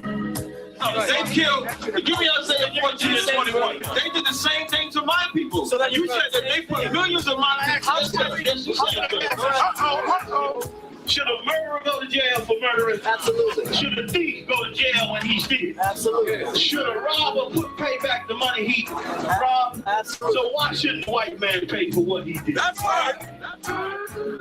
They killed, give me Isaiah 14 and 21. They did the same thing to my people. So that you said that they put millions of my access. Should a murderer go to jail for murdering? Absolutely. Should a thief go to jail when he steals? Absolutely. Should a robber pay back the money he robbed? Absolutely. So why shouldn't a white man pay for what he did? That's right.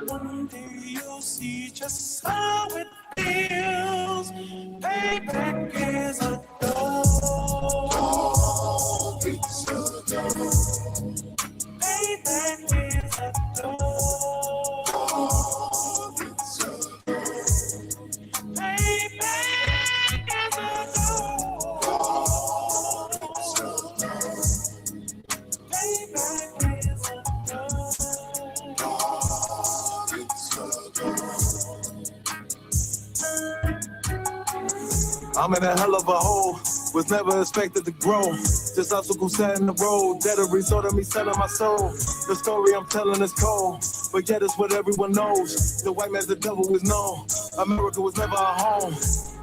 One day you'll see just how it feels. Payback is a dog. Payback is a dog. I'm in a hell of a hole, was never expected to grow. Just obstacle set in the road, that a result of me selling my soul. The story I'm telling is cold, but yet it's what everyone knows. The white man's the devil is known. America was never our home.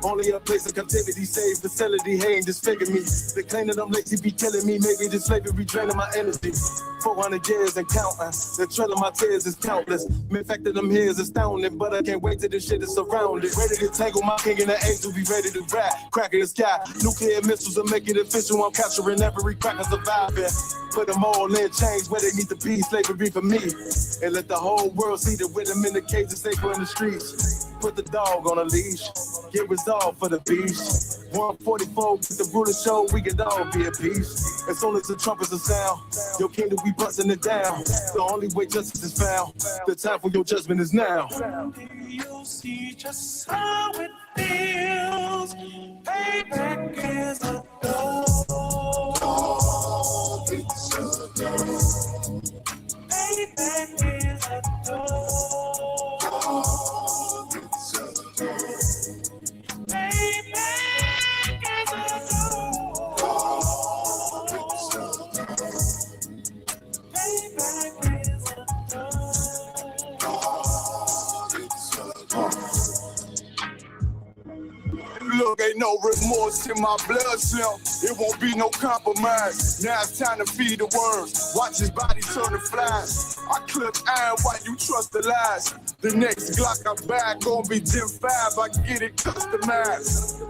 Only a place of captivity, safe facility, hey, disfigure me. They claim that I'm lazy, be killing me. Maybe the slavery draining my energy. 400 years and counting. The trail of my tears is countless. The fact that I'm here is astounding, but I can't wait till this shit is surrounded. Ready to tangle my king and the angel, be ready to rap. Crack in the sky, nuclear missiles will make it official. I'm capturing every cracker surviving. Put them all in chains where they need to be. Slavery for me. And let the whole world see that with them in the cages, safer in the streets. Put the dog on a leash. Get resolved for the beast. 144 with the ruler show, we can all be at peace. As soon as the trumpets are sound, your kingdom we busting it down. The only way justice is found, the time for your judgment is now. You'll see just how it feels. Payback is a dog. Payback is a dog. Look, ain't no remorse in my bloodstream. It won't be no compromise. Now it's time to feed the worms. Watch his body turn to flies. I clip iron while you trust the lies. The next Glock I buy gon' be Gen 5. I get it customized.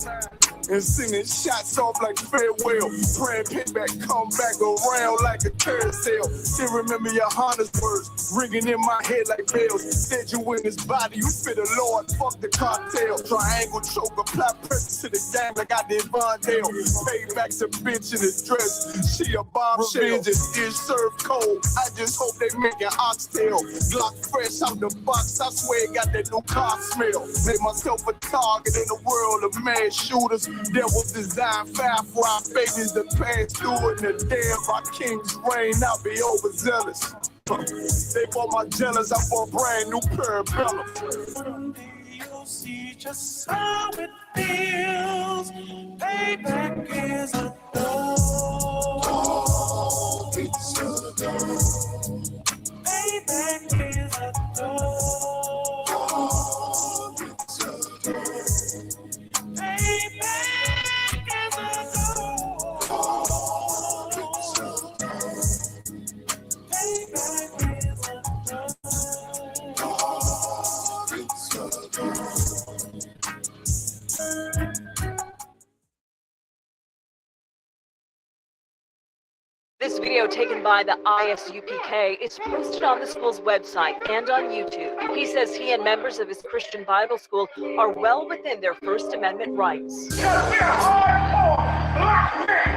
And singing shots off like farewell. Praying payback come back around like a carousel. Still remember your Honda's words ringing in my head like bells. Said you in his body, you fit the Lord, fuck the cartel. Triangle choke, apply pressure to the game like I did Vondale. Payback's a bitch in his dress, she a bombshell. Revenge is served cold, I just hope they make an oxtail. Glock fresh out the box, I swear it got that new car smell. Made myself a target in a world of mad shooters. There was design 5 for our babies to pass through it. And the day of our king's reign, I'll be overzealous. They bought my jealous, I bought a brand new parabellum. You'll see just how it feels. Payback is a dog. Payback is a dog. This video taken by the ISUPK is posted on the school's website and on YouTube. He says he and members of his Christian Bible school are well within their First Amendment rights.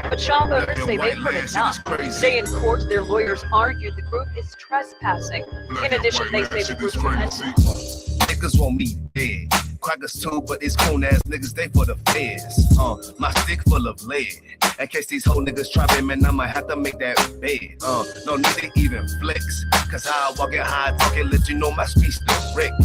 But Shaw voters say they heard enough. Today in court, their lawyers argued the group is trespassing. In addition, they say the group niggas want me dead. Crackers too, but it's cool ass niggas, they for the feds. My stick full of lead. In case these whole niggas try me, man, I might have to make that bed. No need to even flex. Cause I walk it high, talking, let you know my speech direct.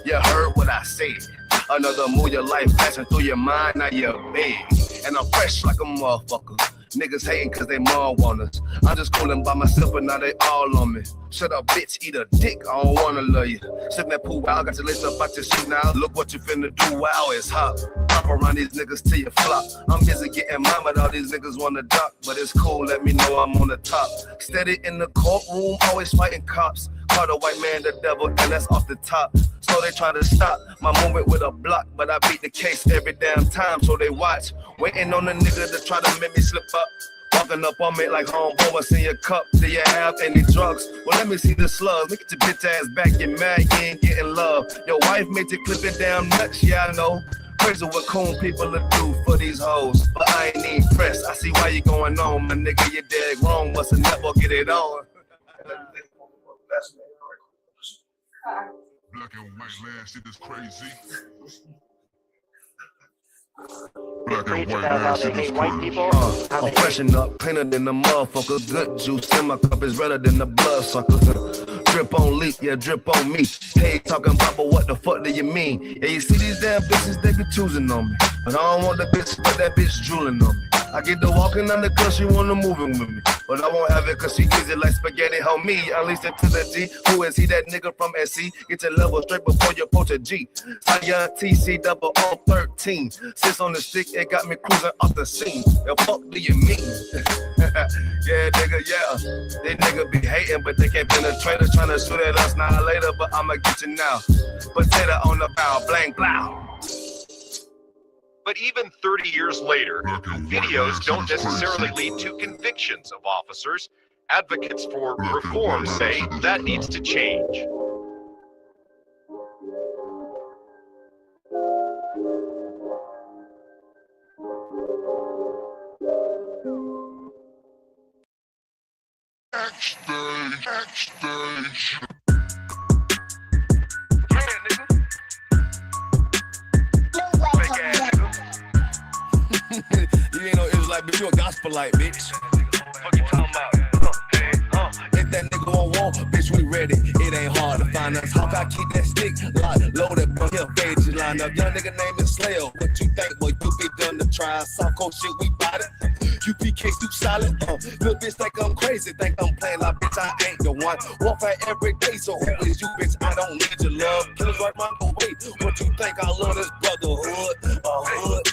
You heard what I said. Another move, your life passing through your mind, now you're big. And I'm fresh like a motherfucker. Niggas hating cause they mom want us. I'm just coolin' by myself, but now they all on me. Shut up, bitch, eat a dick, I don't wanna love you. Sip that pool, wow, got your lace up out your shoe now. Look what you finna do, wow, it's hot. Hop around these niggas till you flop. I'm busy getting mine, but all these niggas wanna duck. But it's cool, let me know I'm on the top. Steady in the courtroom, always fighting cops. Call the white man the devil, and that's off the top. So they try to stop my movement with a block, but I beat the case every damn time, so they watch. Waiting on the nigga to try to make me slip up. Walking up on me like homeboy, what's in your cup? Do you have any drugs? Well, let me see the slugs. Look at your bitch ass back, get mad, you ain't getting love. Your wife made you clip it damn nuts, yeah, I know. Crazy what cool people will do for these hoes. But I ain't even pressed. I see why you going on, my nigga, you dead wrong. Must have never get it on. Black and white land shit is crazy. Black and white land shit is crazy. I'm freshen up, cleaner than the motherfucker. Good juice in my cup is redder than the blood sucker. Drip on leak, yeah, drip on me. Hey, talking about, but what the fuck do you mean? Yeah, you see these damn bitches, they be choosing on me. But I don't want the bitch, but that bitch drooling on me. I get the walking on the cause she wanna move it with me. But I won't have it cause she easy like spaghetti, help me. Unleash it to the G. Who is he, that nigga from SC? Get your level straight before you approach a G. Young TC double on 13. Sits on the stick, it got me cruising off the scene. The fuck do you mean? Yeah, nigga, yeah. They nigga be hating, but they can't penetrate us. Trying to shoot at us now later, but I'ma get you now. Potato on the bow, blank, blow. But even 30 years later, videos don't necessarily lead to convictions of officers. Advocates for reform say that needs to change. Backstage. You ain't no Israelite, bitch, you a gospelite, bitch. Fuck you talking about? If that nigga on wall, bitch, we ready. It ain't hard to find us. How can I keep that stick loaded? But here, pages line up. Young nigga name is Slayer. What you think, boy? You be done to try. Soft cold shit, we bought it. UPK too solid. Little bitch think I'm crazy. Think I'm playing like bitch, I ain't the one. Warfare every day, so who is you, bitch? I don't need your love. Killers right round the way. What you think? I love this brotherhood. Hood.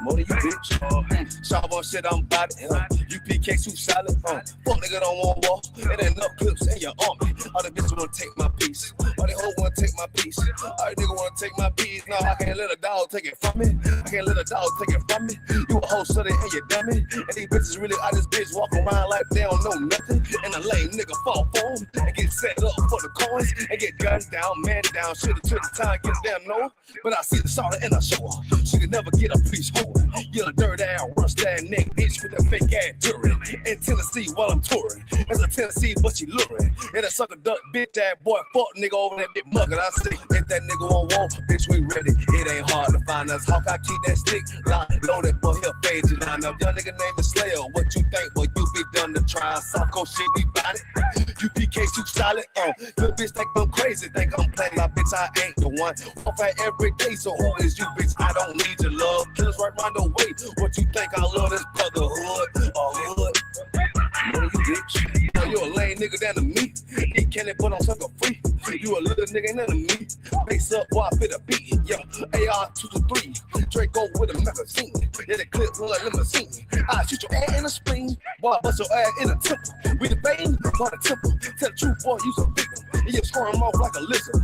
More than you, bitch. Sharp on shit, I'm about it. UPK too solid. Fuck nigga don't want war. It ain't enough clips in your army. All the bitches wanna take my piece. All they hoes wanna take my piece. All the nigga wanna take my piece. No, I can't let a dog take it from me. I can't let a dog take it from me. You a hoe, study and you dummy. And these bitches really out this bitch walk around like they don't know nothing. And a lame nigga fall for them and get set up for the coins and get gunned down, man down. Should've took the time, get a damn no. But I see the solid and I show her. She could never get a piece whore. You're a dirt ass, rust ass neck bitch with a fake ass jury. In Tennessee while I'm touring. It's a Tennessee, but she luring. And a sucker duck bitch ass boy, fuck nigga over that big mugger. I say, if that nigga on wall, bitch, we ready. It ain't hard to find us. How can I keep that stick loaded for here, page and line up. Young nigga name is Slayer. What you think, boy? You be done to try. Soft cold shit, we bout it. UPK too solid. Little bitch think I'm crazy. Think I'm playing like bitch, I ain't the one. Warfare every day, so who is you, bitch? I don't need your love. Killers right round the way. What you think? I love this brotherhood. Hood. What are you, bitch? You a lame nigga down to me. He can't put on sucker free. You a little nigga ain't nothing to me. Base up while I fit a beat. Yeah, AR 2 to 3. Draco with a magazine. Yeah, the clip look like limousine. I shoot your ass in the spleen. Boy, I bust your ass in the temple. We debating by the temple. Tell the truth, boy, you's a victim. And you squirm off like a lizard.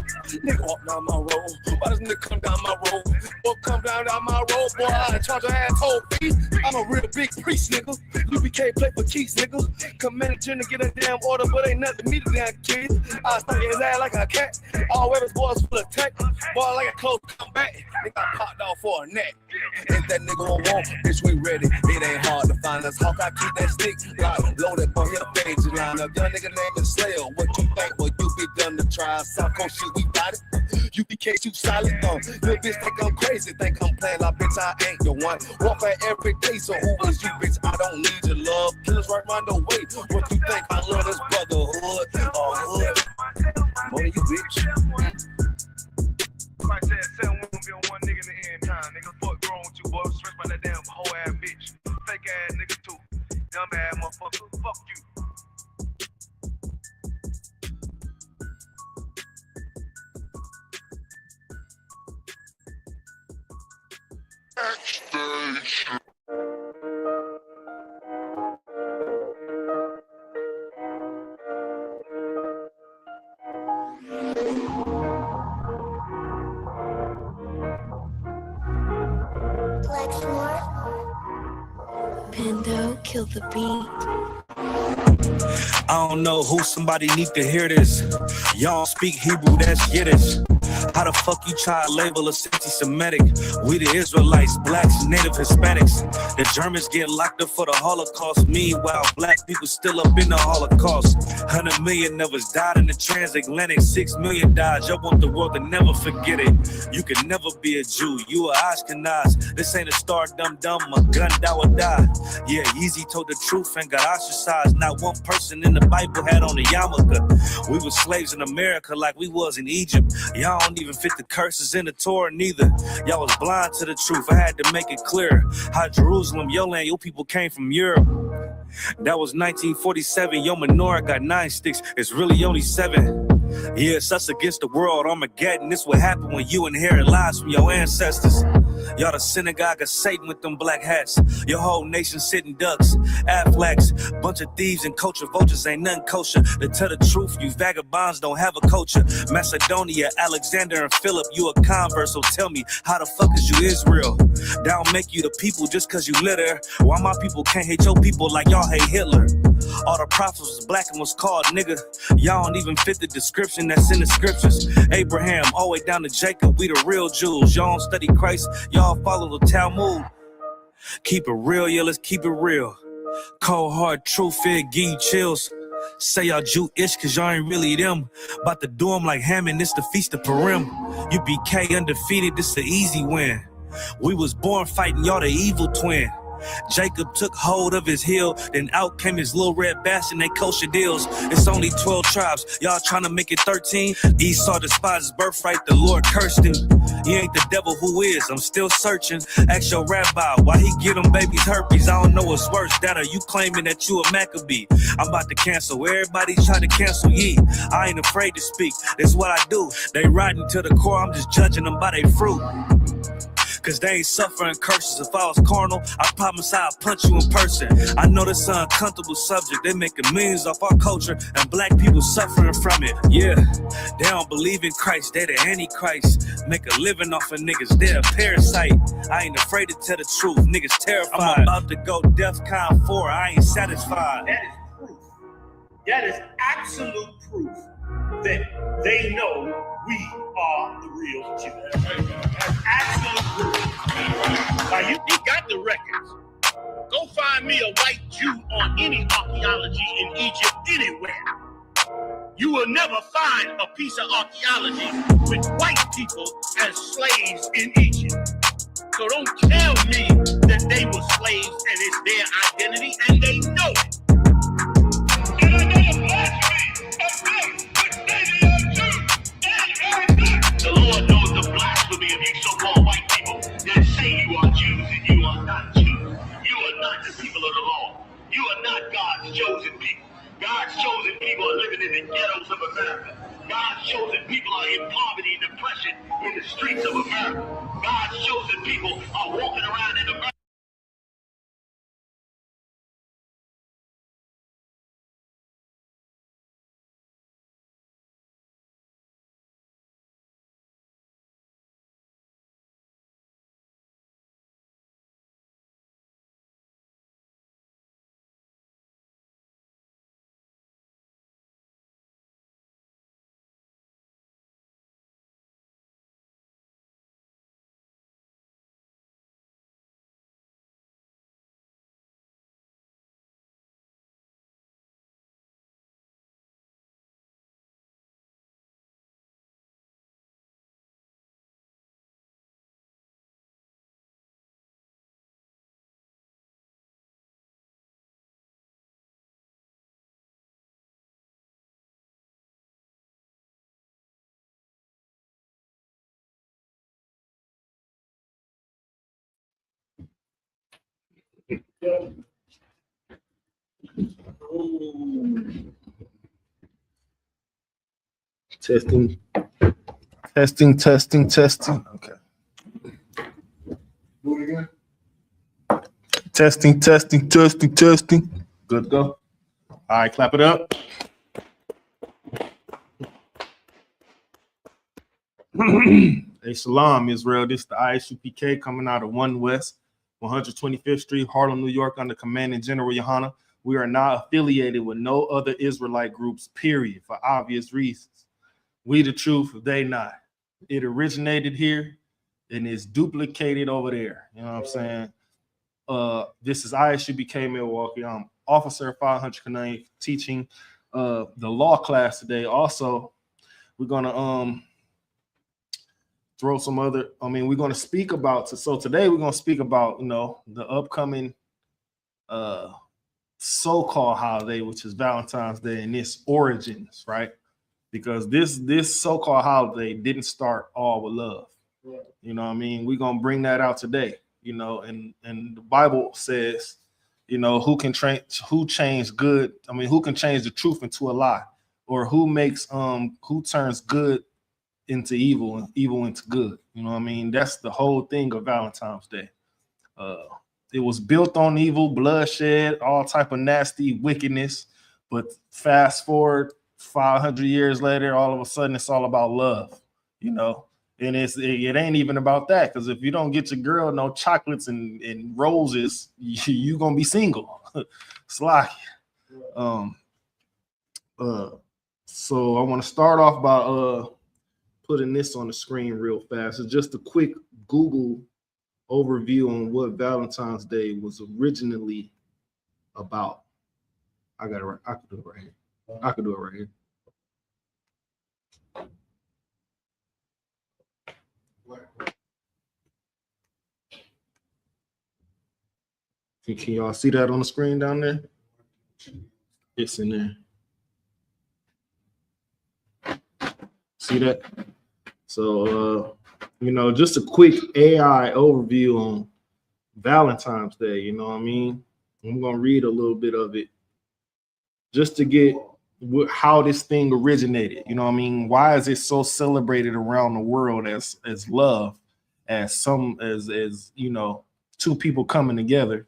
Nigga walk down my road. Why does nigga come down my road? Boy, come down my road, boy. I charge your ass whole fee. I'm a real big priest, nigga. UBK play for keys, nigga. Commanding to get a damn order, but ain't nothing to me to damn kid. I stuck his ass like a cat. All weapons boys full of tech. Boy, like a close comeback. Nigga got popped off for a neck. If that nigga won't want, bitch, we ready. It ain't hard to find us. How can I keep that stick loaded on your page line up? Young nigga name is Slayer. What you think? Well, you be done to try. South Coast shit, we got it. UPK too solid. Little bitch think I'm crazy. Think I'm playing like bitch, I ain't the one. Warfare every day, so who is you, bitch? I don't need your love. Killers right round the way. What you think? I love this brotherhood. Hood. More than you, bitch. Like I said, won't be on one nigga in the end time. Nigga, fuck wrong with you, boy. Stressed by that damn whole ass bitch. Fake ass nigga, too. Station. Pando, kill the beat. I don't know who, somebody need to hear this. Y'all speak Hebrew, that's Yiddish. How the fuck you try to label us anti-Semitic? We the Israelites, blacks, native Hispanics. The Germans get locked up for the Holocaust. Meanwhile, black people still up in the Holocaust. 100 million of us died in the transatlantic. 6 million died. Y'all want the world to never forget it. You can never be a Jew. You a Ashkenaz. This ain't a star dumb. A gun that would die. Yeah, Yeezy told the truth and got ostracized. Not one person in the Bible had on a yarmulke. We were slaves in America like we was in Egypt. Y'all don't even fit the curses in the Torah neither. Y'all was blind to the truth. I had to make it clear how Jerusalem, your land, your people came from Europe. That was 1947. Your menorah got 9 sticks. It's really only 7. Yeah, it's us against the world. Armageddon. This what happened when you inherit lies from your ancestors. Y'all the synagogue of Satan with them black hats. Your whole nation sitting ducks, Aflacs, bunch of thieves and culture vultures ain't nothing kosher. To tell the truth, you vagabonds don't have a culture. Macedonia, Alexander and Philip, you a convert, so tell me, how the fuck is you Israel? That don't make you the people just cause you live there. Why my people can't hate your people like y'all hate Hitler? All the prophets was black and was called nigga. Y'all don't even fit the description that's in the scriptures. Abraham, all the way down to Jacob, we the real Jews. Y'all don't study Christ, y'all follow the Talmud. Keep it real, yeah, let's keep it real. Cold hard truth, it give you chills. Say y'all Jewish cause y'all ain't really them. About to do them like Hammond, it's the Feast of Purim. You BK undefeated, this the easy win. We was born fighting, y'all the evil twin. Jacob took hold of his heel, then out came his little red bastard and they kosher deals. It's only 12 tribes, y'all trying to make it 13. Esau despised his birthright, the Lord cursed him. He ain't the devil who is, I'm still searching. Ask your rabbi, why he get them babies herpes? I don't know what's worse, that or you claiming that you a Maccabee. I'm about to cancel, everybody trying to cancel ye. I ain't afraid to speak, that's what I do. They riding to the core, I'm just judging them by their fruit. Cause they ain't suffering curses. If I was carnal, I promise I'd punch you in person. I know this is an uncomfortable subject. They making millions off our culture and black people suffering from it. Yeah, they don't believe in Christ. They the Antichrist. Make a living off of niggas. They're a parasite. I ain't afraid to tell the truth. Niggas terrified. I'm about to go DEFCON 4. I ain't satisfied. That is proof. That is absolute proof that they know we are the real Jews. That's absolute proof. Now you got the records. Go find me a white Jew on any archaeology in Egypt anywhere. You will never find a piece of archaeology with white people as slaves in Egypt. So don't tell me that they were slaves and it's their identity, and they know it. The Lord knows the blasphemy of you so-called white people that say you are Jews and you are not Jews. You are not the people of the law. You are not God's chosen people. God's chosen people are living in the ghettos of America. God's chosen people are in poverty and depression in the streets of America. God's chosen people are walking around in America. Testing. Testing. Okay. it again. Testing. Good to go. All right, clap it up. Hey, shalom, Israel. This is the ISUPK coming out of 1 West, 125th Street, Harlem, New York, under Commanding General Yohana. We are not affiliated with no other Israelite groups, period, for obvious reasons. We the truth, they not. It originated here and is duplicated over there. You know what I'm saying? This is ISUPK Milwaukee. I'm Officer 500 Kanani, teaching the law class today. Also, we're gonna throw some other. We're gonna speak about. So today we're gonna speak about the upcoming so-called holiday, which is Valentine's Day, and its origins, right? Because this so-called holiday didn't start all with love. You know what I mean? We're gonna bring that out today. And the Bible says, who can change good? Who can change the truth into a lie, or who turns good into evil and evil into good? You know what I mean? That's the whole thing of Valentine's Day. It was built on evil, bloodshed, all type of nasty wickedness. But fast forward 500 years later, all of a sudden it's all about love, And it ain't even about that, because if you don't get your girl no chocolates and roses, you gonna be single. Slack. So I want to start off by putting this on the screen real fast. It's just a quick Google overview on what Valentine's Day was originally about. I could do it right here. Can y'all see that on the screen down there? It's in there. See that? So, just a quick AI overview on Valentine's Day. You know what I mean? I'm going to read a little bit of it just to get how this thing originated. You know what I mean? Why is it so celebrated around the world as love, as two people coming together,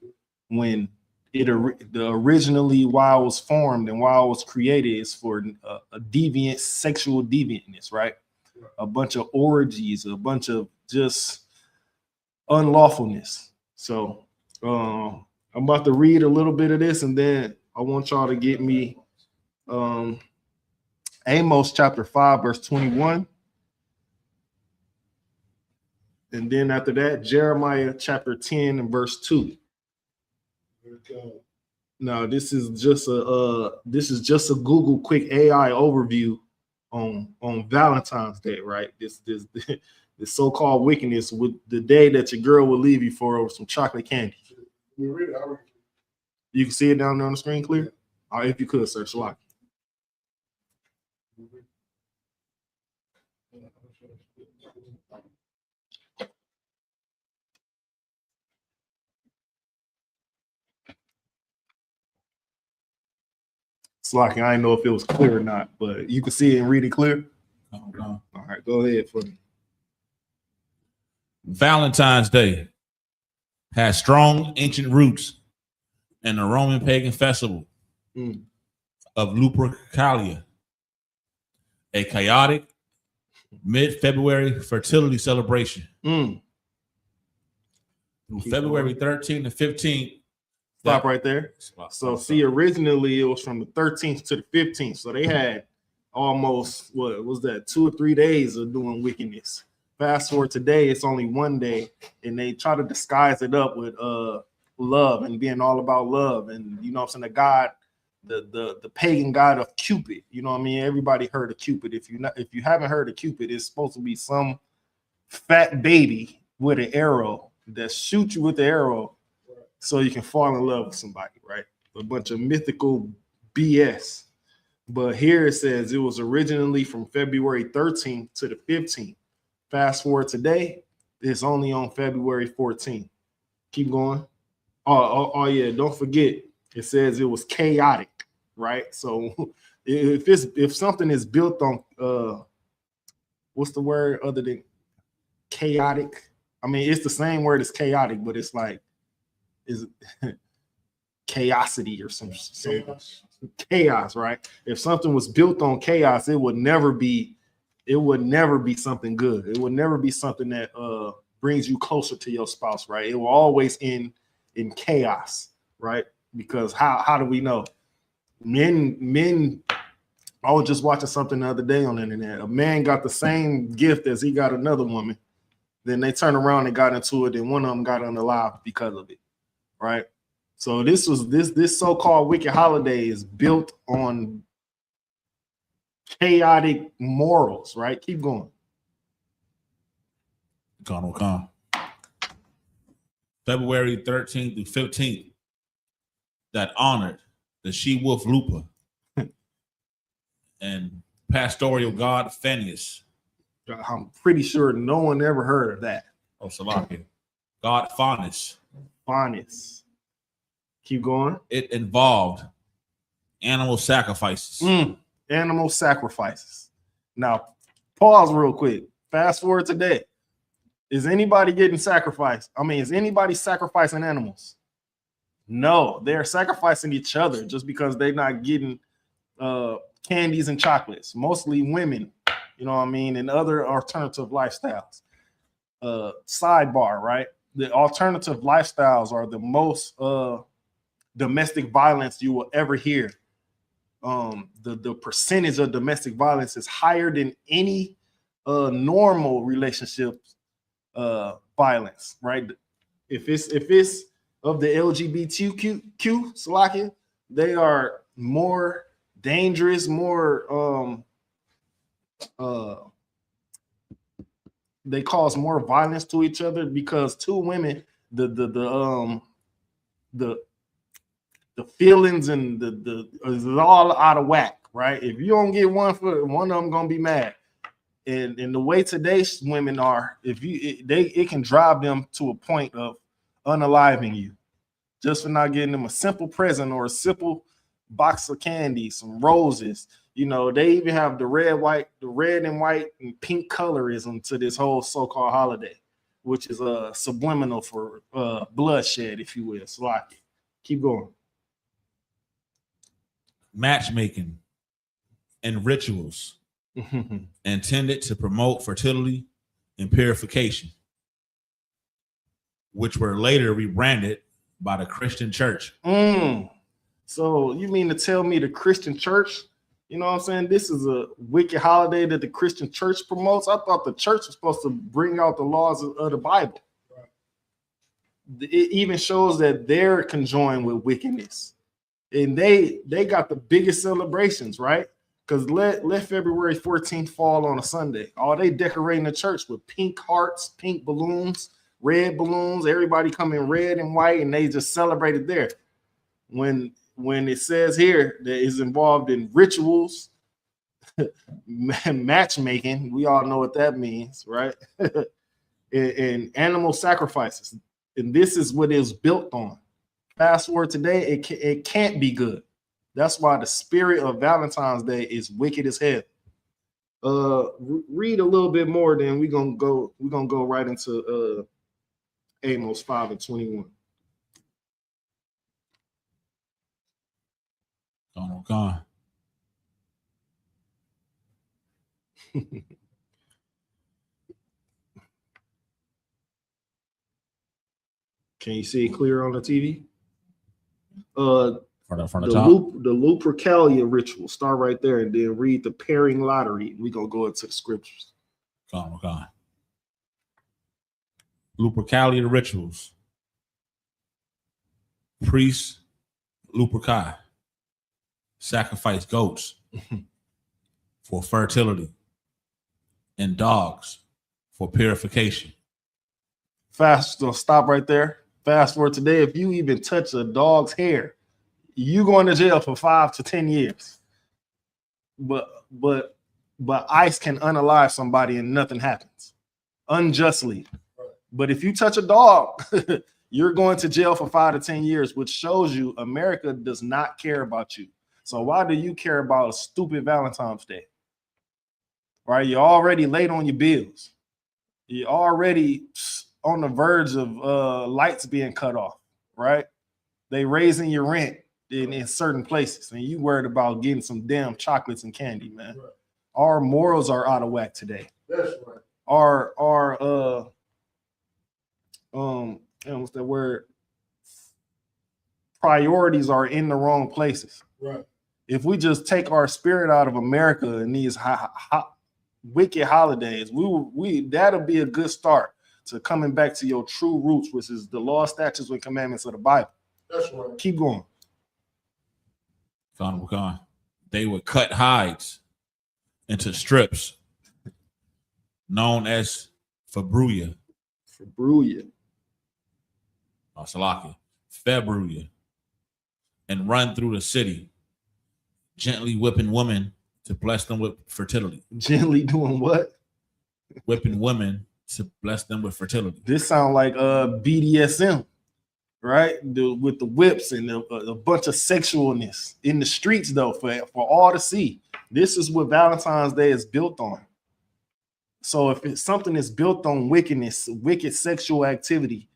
when originally why it was formed and why it was created is for a deviant, sexual deviantness, right? A bunch of orgies, a bunch of just unlawfulness. So I'm about to read a little bit of this, and then I want y'all to get me Amos chapter 5, verse 21. And then after that, Jeremiah chapter 10 and verse 2. Now, this is just a Google quick AI overview on Valentine's Day, right? This so-called wickedness with the day that your girl will leave you for over some chocolate candy. You can see it down there on the screen clear? All right, if you could, sir, Shalak. Slocky, I didn't know if it was clear or not, but you can see it and read it clear. All right, go ahead for me. Valentine's Day has strong ancient roots in the Roman pagan festival of Lupercalia, a chaotic mid-February fertility celebration. From February 13th to 15th. Stop right there. So see, originally it was from the 13th to the 15th. So they had almost, what was that, 2 or 3 days of doing wickedness. Fast forward today, it's only 1 day, and they try to disguise it up with love and being all about love. And you know what I'm saying, the god, the pagan god of Cupid. You know what I mean? Everybody heard of Cupid. If you haven't heard of Cupid, it's supposed to be some fat baby with an arrow that shoots you with the arrow so you can fall in love with somebody, right? A bunch of mythical BS. But here it says it was originally from February 13th to the 15th. Fast forward today, it's only on February 14th. Keep going. Oh yeah, don't forget, it says it was chaotic, right? So if something is built on what's the word other than chaotic? I mean, it's the same word as chaotic, but it's like, is chaosity or some chaos, right? If something was built on chaos, it would never be something good. It would never be something that brings you closer to your spouse, right? It will always end in chaos, right? Because how do we know? Men, I was just watching something the other day on the internet. A man got the same gift as he got another woman. Then they turned around and got into it, and one of them got unalive because of it, right? So this so-called wicked holiday is built on chaotic morals, right? Keep going. Come. February 13th through 15th, that honored the she-wolf Lupa and pastoral god Phineas. I'm pretty sure no one ever heard of that. Oh, Salakia. God Faunus. Faunus. Keep going. It involved animal sacrifices. Animal sacrifices. Now, pause real quick. Fast forward today. Is anybody getting sacrificed? I mean, is anybody sacrificing animals? No, they're sacrificing each other just because they're not getting candies and chocolates. Mostly women, you know what I mean, and other alternative lifestyles. Sidebar, right? The alternative lifestyles are the most domestic violence you will ever hear. The percentage of domestic violence is higher than any normal relationship violence, right? If it's of the LGBTQ, Salakia, they are more dangerous, more they cause more violence to each other because two women, the feelings and the is all out of whack, right? If you don't get one foot, one of them gonna be mad. And the way today's women are, it can drive them to a point of unaliving you just for not getting them a simple present or a simple box of candy, some roses. You know, they even have the red and white and pink colorism to this whole so-called holiday, which is subliminal for bloodshed, if you will. So like, keep going. Matchmaking and rituals intended to promote fertility and purification, which were later rebranded by the Christian church. So you mean to tell me the Christian church, you know what I'm saying, this is a wicked holiday that the Christian church promotes? I thought the church was supposed to bring out the laws of the Bible. It even shows that they're conjoined with wickedness. And they got the biggest celebrations, right? Because let February 14th fall on a Sunday. All they decorating the church with pink hearts, pink balloons, red balloons. Everybody come in red and white, and they just celebrated there. When it says here that it's involved in rituals, matchmaking, we all know what that means, right? and animal sacrifices. And this is what it's built on. Fast forward today, it can't be good. That's why the spirit of Valentine's Day is wicked as hell. Read a little bit more, then we're gonna go right into Amos 5:21. Gone. Can you see it clear on the TV? From the top. The Lupercalia ritual. Start right there and then read the pairing lottery. We're gonna go into the scriptures. Gone. Lupercalia rituals. Priests, Luperci, sacrifice goats for fertility and dogs for purification. Stop right there. Fast forward today. If you even touch a dog's hair, you going to jail for 5 to 10 years. But ICE can unalive somebody and nothing happens unjustly. But if you touch a dog, you're going to jail for 5 to 10 years, which shows you America does not care about you. So why do you care about a stupid Valentine's Day? Right? You're already late on your bills. You're already on the verge of lights being cut off, right? They raising your rent in certain places, and you worried about getting some damn chocolates and candy, man. Right. Our morals are out of whack today. That's right. Our what's that word? Priorities are in the wrong places. Right. If we just take our spirit out of America and these wicked holidays, that'll be a good start to coming back to your true roots, which is the law, statutes, and commandments of the Bible. That's right. Keep going. They would cut hides into strips known as fabruya. Fabruya. And run through the city, gently whipping women to bless them with fertility. Gently doing what? Whipping women to bless them with fertility. This sound like BDSM, right? With the whips and a bunch of sexualness in the streets, though, for all to see. This is what Valentine's Day is built on. So if it's something that's built on wickedness, wicked sexual activity,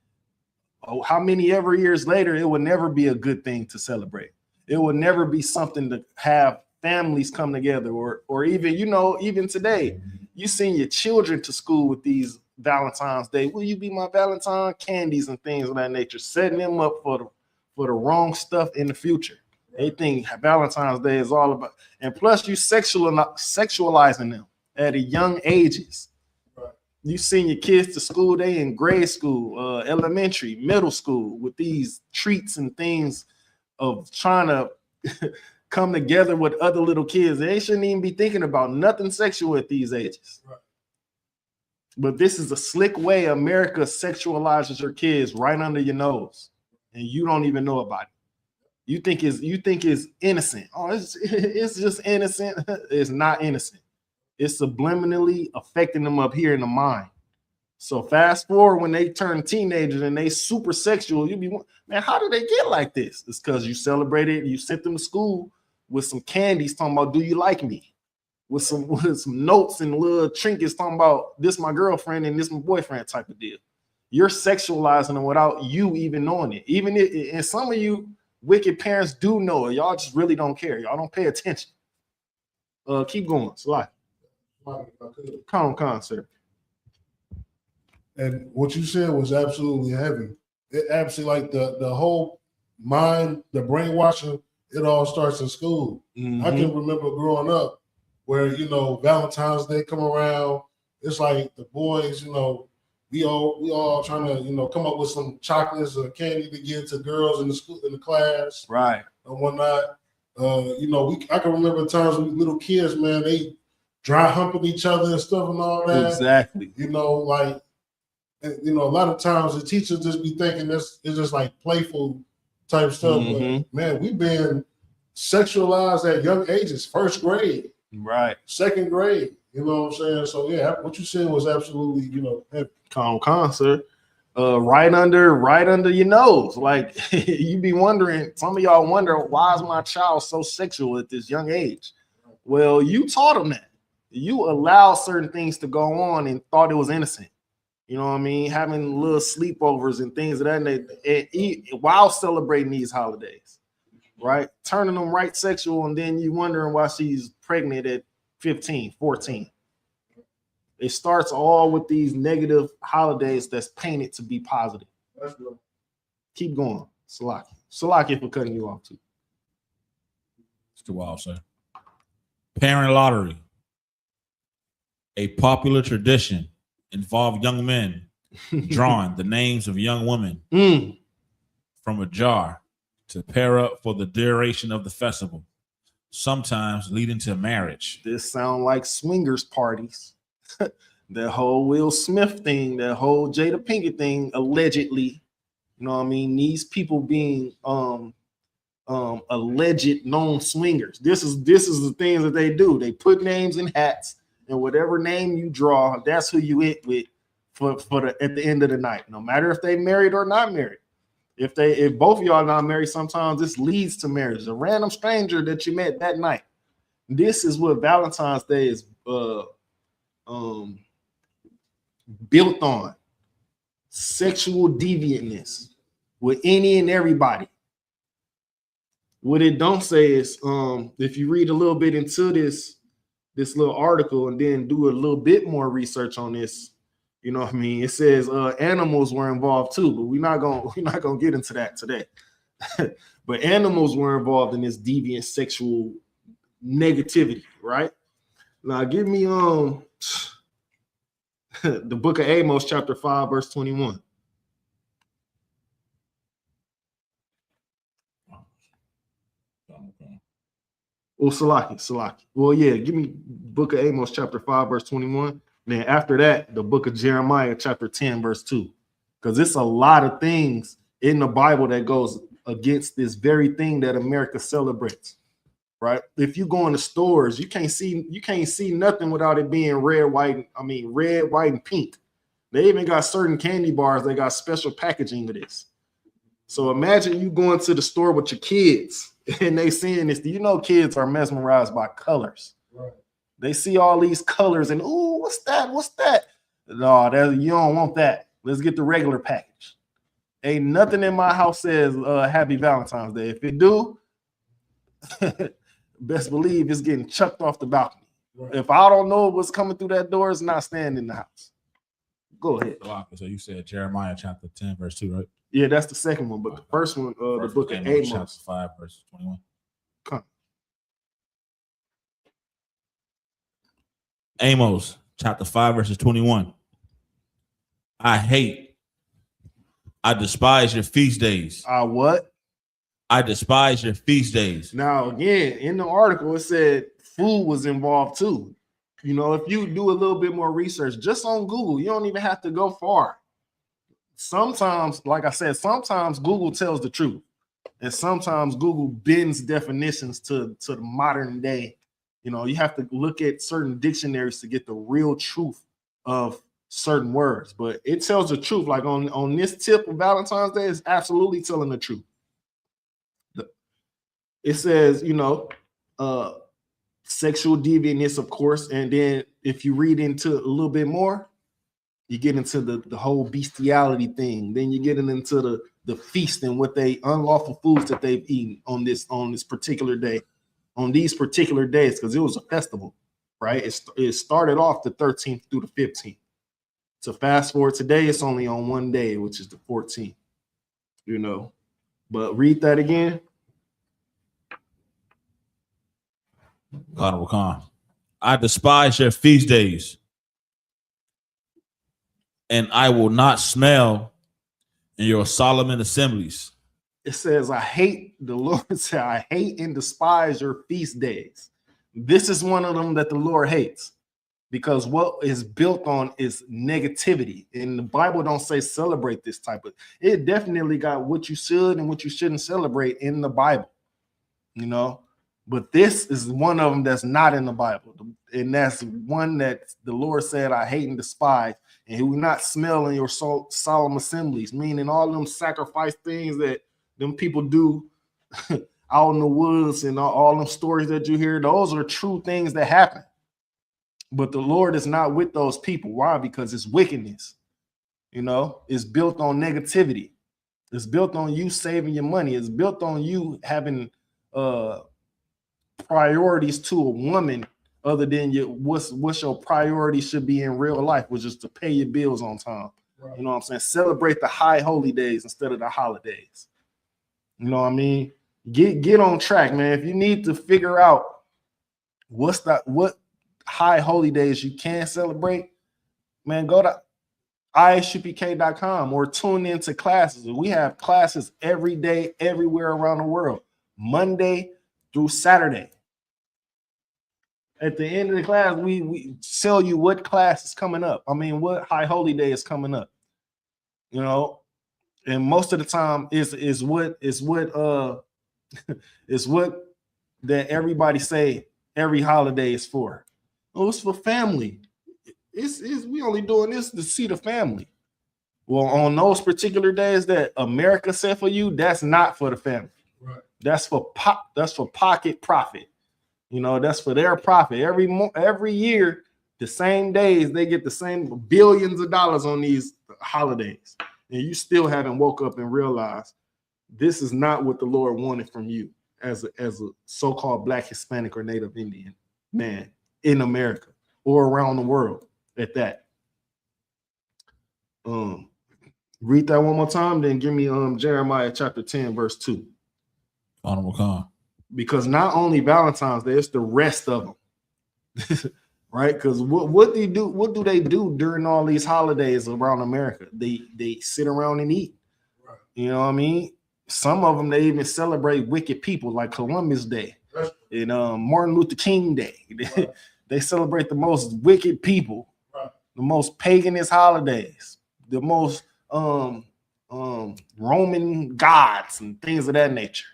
how many ever years later, it would never be a good thing to celebrate. It would never be something to have families come together, or even, even today, you send your children to school with these Valentine's Day. Will you be my Valentine? Candies and things of that nature, setting them up for the wrong stuff in the future. They think Valentine's Day is all about, and plus you sexualizing them at a young ages. You send your kids to school, they in grade school, elementary, middle school, with these treats and things of trying to come together with other little kids. They shouldn't even be thinking about nothing sexual at these ages. Right. But this is a slick way America sexualizes your kids right under your nose, and you don't even know about it. You think it's innocent. Oh, it's just innocent. It's not innocent. It's subliminally affecting them up here in the mind. So fast forward when they turn teenagers and they super sexual, you be, man, how did they get like this? It's because you celebrated, you sent them to school with some candies talking about, do you like me? With some notes and little trinkets talking about, this my girlfriend and this my boyfriend type of deal. You're sexualizing them without you even knowing it. Even if, and some of you wicked parents do know it. Y'all just really don't care. Y'all don't pay attention. Keep going. Slide. Sir. And what you said was absolutely heavy. It absolutely, like the whole mind, the brainwashing, it all starts in school. Mm-hmm. I can remember growing up where, Valentine's Day come around, it's like the boys, we all trying to, come up with some chocolates or candy to give to girls in the school, in the class. Right. And whatnot. I can remember times when little kids, man, they dry humping each other and stuff and all that. Exactly. A lot of times the teachers just be thinking it's just like playful type stuff. Mm-hmm. But man, we've been sexualized at young ages, first grade, right, second grade. You know what I'm saying? So yeah, what you said was absolutely, heavy. Sir. Right under your nose. Like you be wondering, some of y'all wonder, why is my child so sexual at this young age? Well, you taught them that. You allow certain things to go on and thought it was innocent. You know what I mean? Having little sleepovers and things of that nature while celebrating these holidays, right? Turning them right sexual, and then you wondering why she's pregnant at 15, 14. It starts all with these negative holidays that's painted to be positive. That's good. Keep going. Salaki for cutting you off too. It's too wild, sir. Parent lottery. A popular tradition involved young men drawing the names of young women from a jar to pair up for the duration of the festival, sometimes leading to marriage. This sound like swingers parties. That whole Will Smith thing, that whole Jada Pinkett thing, allegedly. You know what I mean? These people being alleged known swingers. This is the things that they do. They put names in hats, and whatever name you draw, that's who you hit with at the end of the night. No matter if they married or not married. If both of y'all not married, sometimes this leads to marriage. A random stranger that you met that night. This is what Valentine's Day is built on. sexual deviantness with any and everybody. What it don't say is, if you read a little bit into this little article and then do a little bit more research on this, you know what I mean? It says animals were involved too, but we're not gonna get into that today. But animals were involved in this deviant sexual negativity, right? Now give me the book of Amos, chapter 5, verse 21. Oh, Salaki. Well, yeah, give me book of Amos, chapter 5, verse 21. Then after that, the book of Jeremiah, chapter 10, verse 2. Because it's a lot of things in the Bible that goes against this very thing that America celebrates. Right? If you go in the stores, you can't see nothing without it being red, white, and pink. They even got certain candy bars that got special packaging of this. So imagine you going to the store with your kids and they seeing this. You know, kids are mesmerized by colors. Right. They see all these colors and, ooh, what's that? What's that? No, you don't want that. Let's get the regular package. Ain't nothing in my house says Happy Valentine's Day. If it do, best believe it's getting chucked off the balcony. Right. If I don't know what's coming through that door, it's not staying in the house. Go ahead. So you said Jeremiah chapter 10, verse 2, right? Yeah, that's the second one, but the first one, the book of Amos, chapter 5, verse 21. Come. Amos chapter 5, verses 21. I despise your feast days. What? I despise your feast days. Now, again, in the article, it said food was involved too. You know, if you do a little bit more research just on Google, you don't even have to go far. Sometimes, like I said, sometimes Google tells the truth, and sometimes Google bends definitions to the modern day. You know, you have to look at certain dictionaries to get the real truth of certain words, but it tells the truth. Like on this tip of Valentine's Day, it's absolutely telling the truth. It says, you know, sexual deviantness, of course, and then if you read into a little bit more, you get into the whole bestiality thing. Then you get into the feast and what they unlawful foods that they've eaten on this particular day, on these particular days, because it was a festival, right? It started off the 13th through the 15th. So fast forward today, it's only on one day, which is the 14th. You know, but read that again. Honorable Khan. I despise your feast days, and I will not smell in your solemn assemblies. It says, the Lord said, I hate and despise your feast days. This is one of them that the Lord hates, because what is built on is negativity. And the Bible don't say celebrate this type of, it definitely got what you should and what you shouldn't celebrate in the Bible, you know. But this is one of them that's not in the Bible. And that's one that the Lord said, I hate and despise. And he will not smell in your solemn assemblies, meaning all them sacrifice things that them people do out in the woods and all them stories that you hear. Those are true things that happen. But the Lord is not with those people. Why? Because it's wickedness. You know, it's built on negativity. It's built on you saving your money. It's built on you having priorities to a woman other than what's your priority should be in real life, which is to pay your bills on time. Right. You know what I'm saying? Celebrate the high holy days instead of the holidays. You know what I mean? Get on track, man. If you need to figure out what high holy days you can celebrate, man, go to isupk.com or tune into classes. We have classes every day, everywhere around the world, Monday through Saturday. At the end of the class, we tell you what class is coming up. I mean, what high holy day is coming up. You know, and most of the time is what that everybody say every holiday is for. Oh, it's for family. It's we only doing this to see the family. Well, on those particular days that America set for you, that's not for the family. Right. That's for pocket profit. You know, that's for their profit. Every year The same days they get the same billions of dollars on these holidays, and you still haven't woke up and realized this is not what the Lord wanted from you as a so-called Black, Hispanic, or Native Indian man in America or around the world at that. Read that one more time, then give me Jeremiah chapter 10, verse 2. Honorable Khan. Because not only Valentine's Day, it's the rest of them. Right? Because what do they do during all these holidays around America? They sit around and eat. Right. You know what I mean? Some of them, they even celebrate wicked people like Columbus Day and Martin Luther King Day. Right. They celebrate the most wicked people, right, the most paganist holidays, the most Roman gods and things of that nature.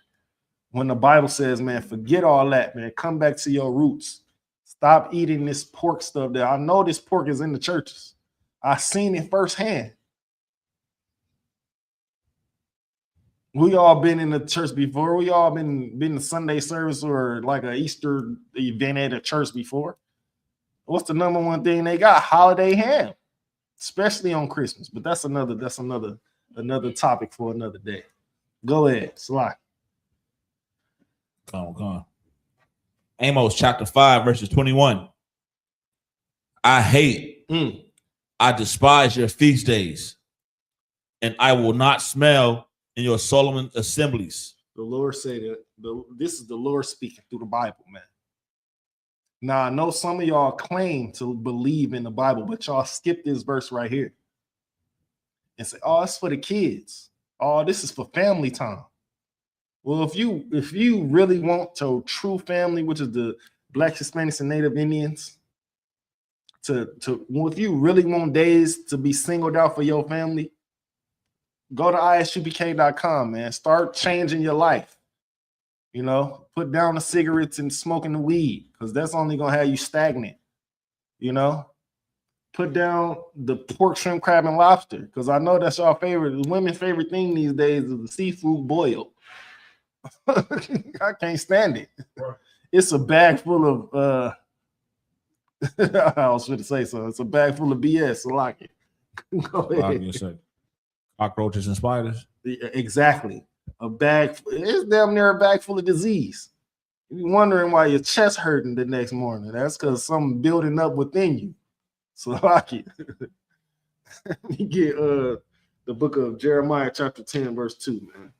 When the Bible says, man, forget all that, man, come back to your roots. Stop eating this pork stuff there. I know this pork is in the churches. I've seen it firsthand. We all been in the church before. We all been to Sunday service or like an Easter event at a church before. What's the number one thing they got? Holiday ham, especially on Christmas. But that's another topic for another day. Go ahead, Sly. Come on. Amos chapter 5, verses 21. I hate, I despise your feast days, and I will not smell in your solemn assemblies. The Lord said that this is the Lord speaking through the Bible, man. Now, I know some of y'all claim to believe in the Bible, but y'all skip this verse right here and say, oh, it's for the kids. Oh, this is for family time. Well, if you really want to true family, which is the Black, Hispanics, and Native Indians, if you really want days to be singled out for your family, go to isupk.com, man. Start changing your life. You know, put down the cigarettes and smoking the weed, because that's only gonna have you stagnant. You know, put down the pork, shrimp, crab, and lobster, because I know that's your favorite. The women's favorite thing these days is the seafood boil. I can't stand it. Right. It's a bag full of I was going to say so. It's a bag full of BS. I like it. Go ahead. Cockroaches and spiders. Exactly. It's damn near a bag full of disease. You're wondering why your chest hurting the next morning. That's because something building up within you. So I like it. Let me get the book of Jeremiah chapter 10, verse 2, man.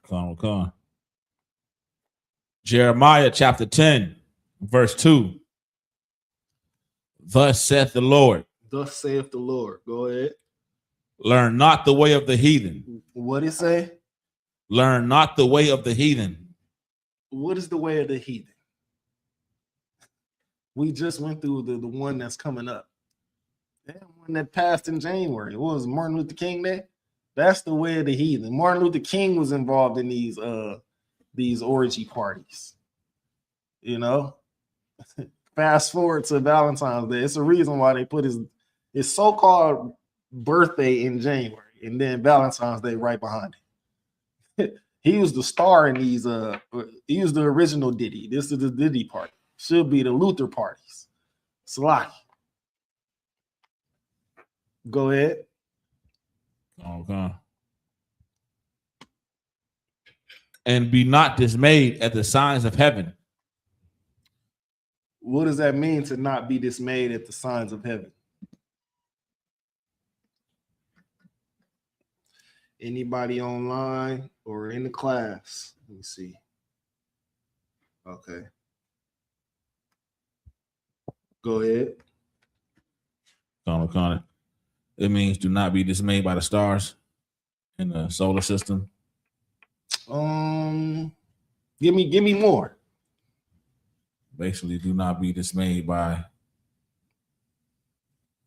Come on. Jeremiah chapter 10, verse 2. Thus saith the Lord. Thus saith the Lord. Go ahead. Learn not the way of the heathen. What did it say? Learn not the way of the heathen. What is the way of the heathen? We just went through the one that's coming up. That one that passed in January. What was Martin Luther King Day? That's the way of the heathen. Martin Luther King was involved in these orgy parties. You know? Fast forward to Valentine's Day. It's a reason why they put his so-called birthday in January and then Valentine's Day right behind it. He was the star in these. He was the original Diddy. This is the Diddy party. Should be the Luther parties. Slack. Go ahead. Okay. And be not dismayed at the signs of heaven. What does that mean, to not be dismayed at the signs of heaven? Anybody online or in the class? Let me see. Okay. Go ahead. Connor. It means do not be dismayed by the stars in the solar system. Give me more. Basically, do not be dismayed by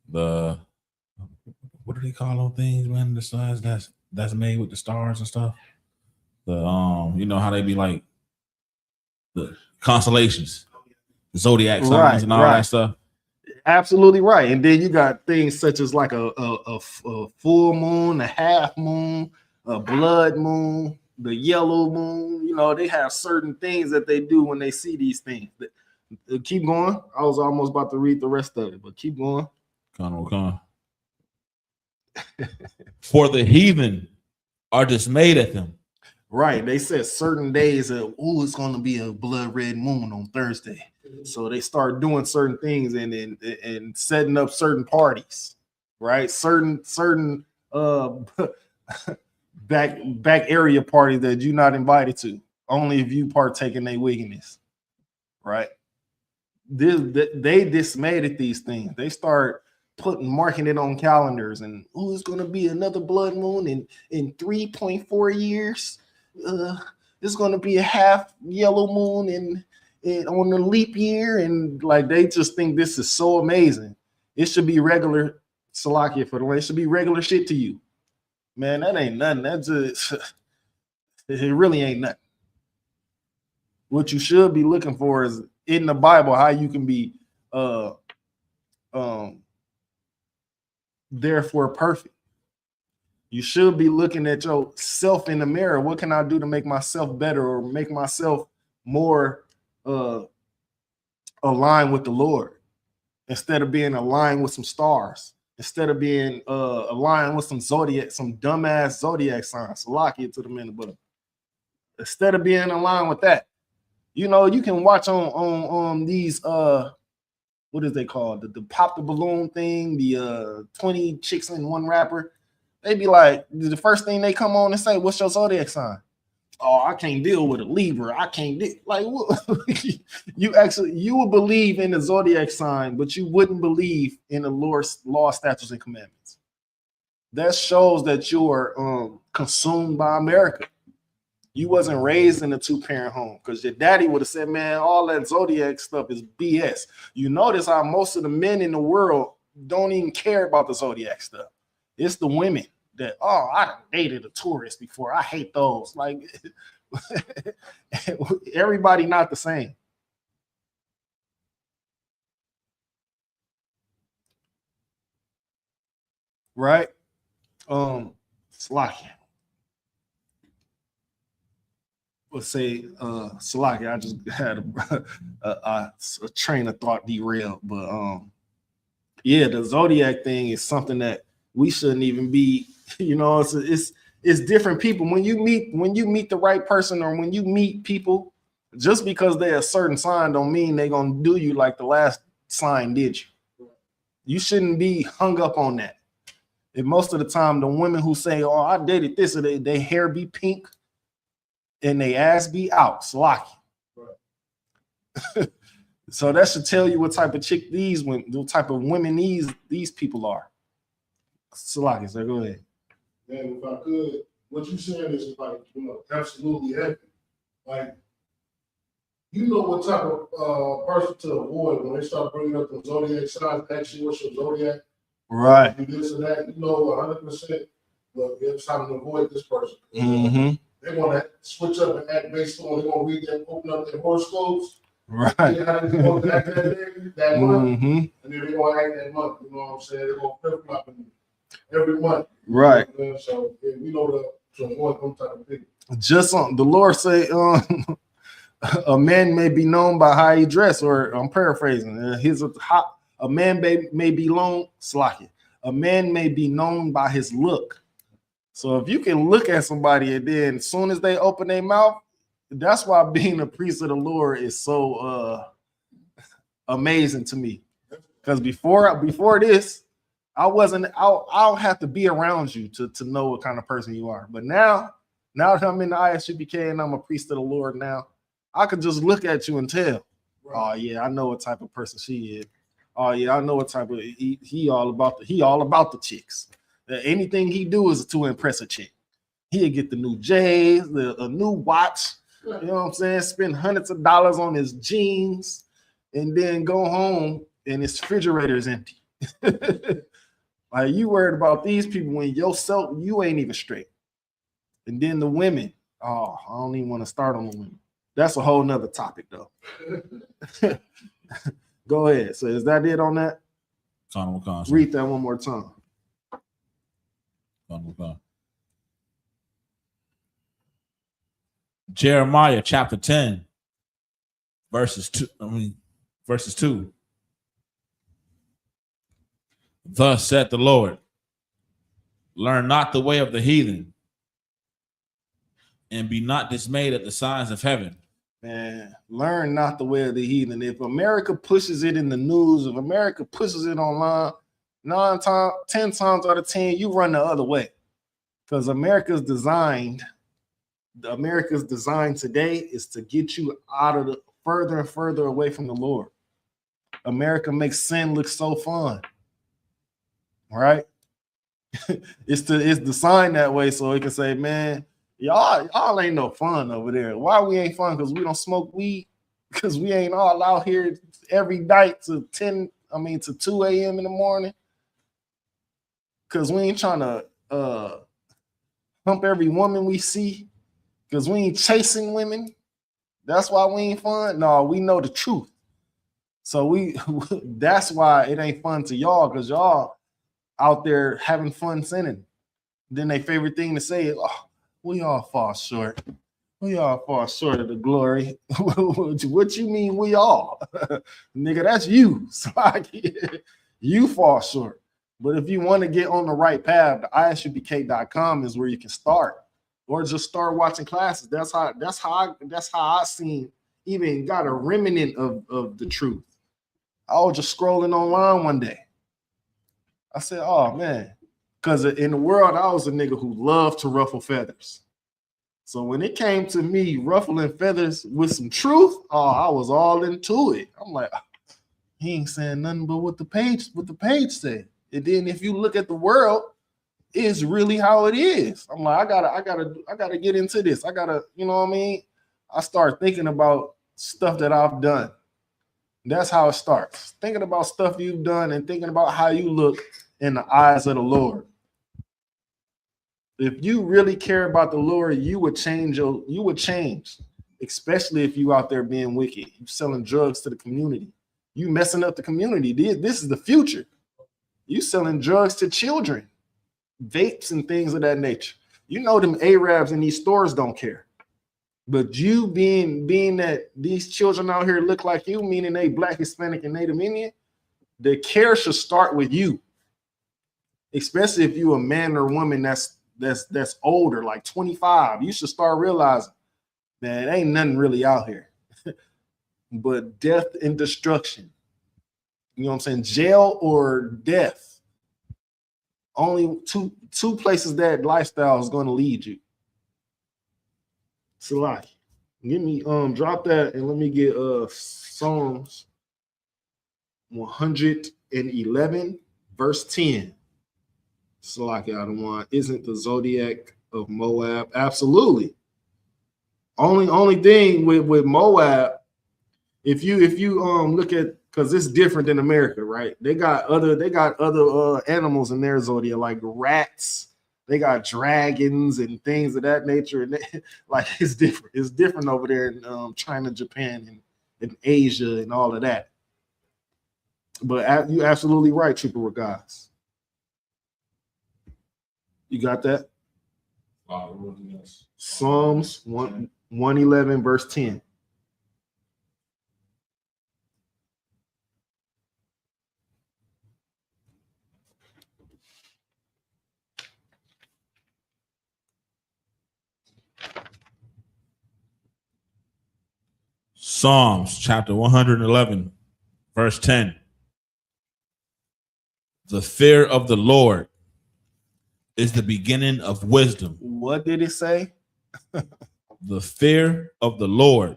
the, what do they call those things, man? The signs that's made with the stars and stuff. The you know how they be like the constellations, the zodiac signs, and all that stuff. Absolutely right. And then you got things such as like a full moon, a half moon, a blood moon, the yellow moon. You know, they have certain things that they do when they see these things. Keep going. I was almost about to read the rest of it, but keep going. For the heathen are dismayed at them. Right. They said certain days of, oh, it's going to be a blood red moon on Thursday. So they start doing certain things and setting up certain parties, right? Certain back area parties that you're not invited to, only if you partake in their wickedness, right? They dismayed at these things. They start marking it on calendars, and it's going to be another blood moon in 3.4 years. It's going to be a half yellow moon on the leap year, and like they just think this is so amazing. It should be regular Salakia for the way. It should be regular shit to you, man. That ain't nothing. That's just it really ain't nothing. What you should be looking for is in the Bible how you can be therefore perfect. You should be looking at yourself in the mirror. What can I do to make myself better or make myself more aligned with the Lord, instead of being aligned with some stars, instead of being aligned with some dumbass zodiac signs. So lock it to the men, but instead of being aligned with that, you can watch on these what is they called, the pop the balloon thing, the 20 chicks in one rapper. They be like, the first thing they come on and say, what's your zodiac sign? Oh, I can't deal with a Libra. I can't deal. Like, you would believe in the zodiac sign, but you wouldn't believe in the Lord's law, statutes, and commandments. That shows that you are consumed by America. You wasn't raised in a two-parent home, because your daddy would have said, man, all that zodiac stuff is BS. You notice how most of the men in the world don't even care about the zodiac stuff. It's the women that, I dated a tourist before. I hate those. Like, everybody not the same. Right? Salakia. Let's say Salakia, I just had a train of thought derailed. But yeah, the zodiac thing is something that we shouldn't even be, it's different people. When you meet the right person, or when you meet people, just because they're a certain sign don't mean they're gonna do you like the last sign did you. You shouldn't be hung up on that. And most of the time, the women who say, oh, I dated this, or they hair be pink and they ass be out, slocky. Right. So that should tell you what type of chick the type of women these people are. Slocky, so go ahead. Man, if I could, what you saying is like, absolutely heavy. Like, what type of person to avoid when they start bringing up the zodiac signs, actually what's your zodiac? Right. You this and that, 100%. Look, it's time to avoid this person. Mm-hmm. They want to switch up and act based on, they want to read that, open up their horoscopes. Right. They're going to act that month, mm-hmm. and then they're going to act that month. You know what I'm saying? They're going to flip-flop every month. Right. So we know to avoid them type of things. Just on the Lord say, a man may be known by how he dress, or I'm paraphrasing. A man may be known, slacking. A man may be known by his look. So if you can look at somebody and then as soon as they open their mouth, that's why being a priest of the Lord is so amazing to me. Because before this, I don't have to be around you to know what kind of person you are. But now that I'm in the ISUPK and I'm a priest of the Lord now, I could just look at you and tell, right. Oh yeah, I know what type of person she is. Oh yeah, I know what type of he all about the chicks. Anything he do is to impress a chick. He'll get the new J's, a new watch. You know what I'm saying? Spend hundreds of dollars on his jeans, and then go home and his refrigerator is empty. Like, you worried about these people when yourself, you ain't even straight. And then the women, I don't even want to start on the women. That's a whole nother topic though. Go ahead. So is that it on that? Read that one more time. Jeremiah chapter 10, verses 2. Verses 2. Thus saith the Lord, learn not the way of the heathen, and be not dismayed at the signs of heaven. Man, learn not the way of the heathen. If America pushes it in the news, if America pushes it online, 10 times out of 10, you run the other way. Because America's design today is to get you out of the further and further away from the Lord. America makes sin look so fun. Right? It's designed that way so it can say, man, y'all ain't no fun over there. Why we ain't fun? Because we don't smoke weed, because we ain't all out here every night to 2 a.m. in the morning. Because we ain't trying to hump every woman we see, because we ain't chasing women. That's why we ain't fun. No, we know the truth. So that's why it ain't fun to y'all, because y'all out there having fun sinning. Then their favorite thing to say is, oh, we all fall short. We all fall short of the glory. What you mean we all? Nigga, that's you. So you fall short. But if you want to get on the right path, the isupk.com is where you can start. Or just start watching classes. That's how I seen, even got a remnant of the truth. I was just scrolling online one day. I said, oh man, because in the world, I was a nigga who loved to ruffle feathers. So when it came to me ruffling feathers with some truth, I was all into it. I'm like, he ain't saying nothing but what the page said. And then if you look at the world, it's really how it is. I'm like, I gotta get into this. I gotta, you know what I mean? I start thinking about stuff that I've done. That's how it starts. Thinking about stuff you've done and thinking about how you look in the eyes of the Lord. If you really care about the Lord, you would change, especially if you out there being wicked. You selling drugs to the community. You messing up the community. This is the future. You selling drugs to children, vapes and things of that nature. You know them Arabs in these stores don't care. But you being that these children out here look like you, meaning they Black, Hispanic, and Native Indian, the care should start with you. Especially if you a man or woman that's older, like 25. You should start realizing that it ain't nothing really out here but death and destruction. You know what I'm saying? Jail or death. Only two places that lifestyle is going to lead you. Salaki, give me drop that and let me get Psalms 111 verse 10. Salaki, I don't want. Isn't the zodiac of Moab? Absolutely. Only thing with Moab, if you look at, because it's different than America, right? They got other animals in their zodiac, like rats. They got dragons and things of that nature, and like it's different. It's different over there in China, Japan, and Asia, and all of that. But you're absolutely right, Trooper Regards. You got that? Psalms 111 verse 10. Psalms chapter 111, verse 10. The fear of the Lord is the beginning of wisdom. What did it say? The fear of the Lord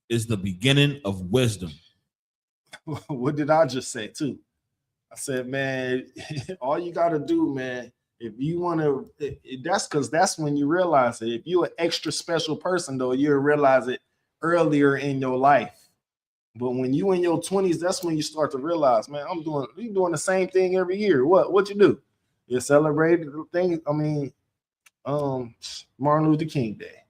is the beginning of wisdom. What did I just say too? I said, man, all you got to do, man, if you want to, that's when you realize it. If you're an extra special person, though, you'll realize it earlier in your life. But when you in your 20s, that's when you start to realize, man, you're doing the same thing every year. What you do? You celebrate things. I mean, Martin Luther King Day.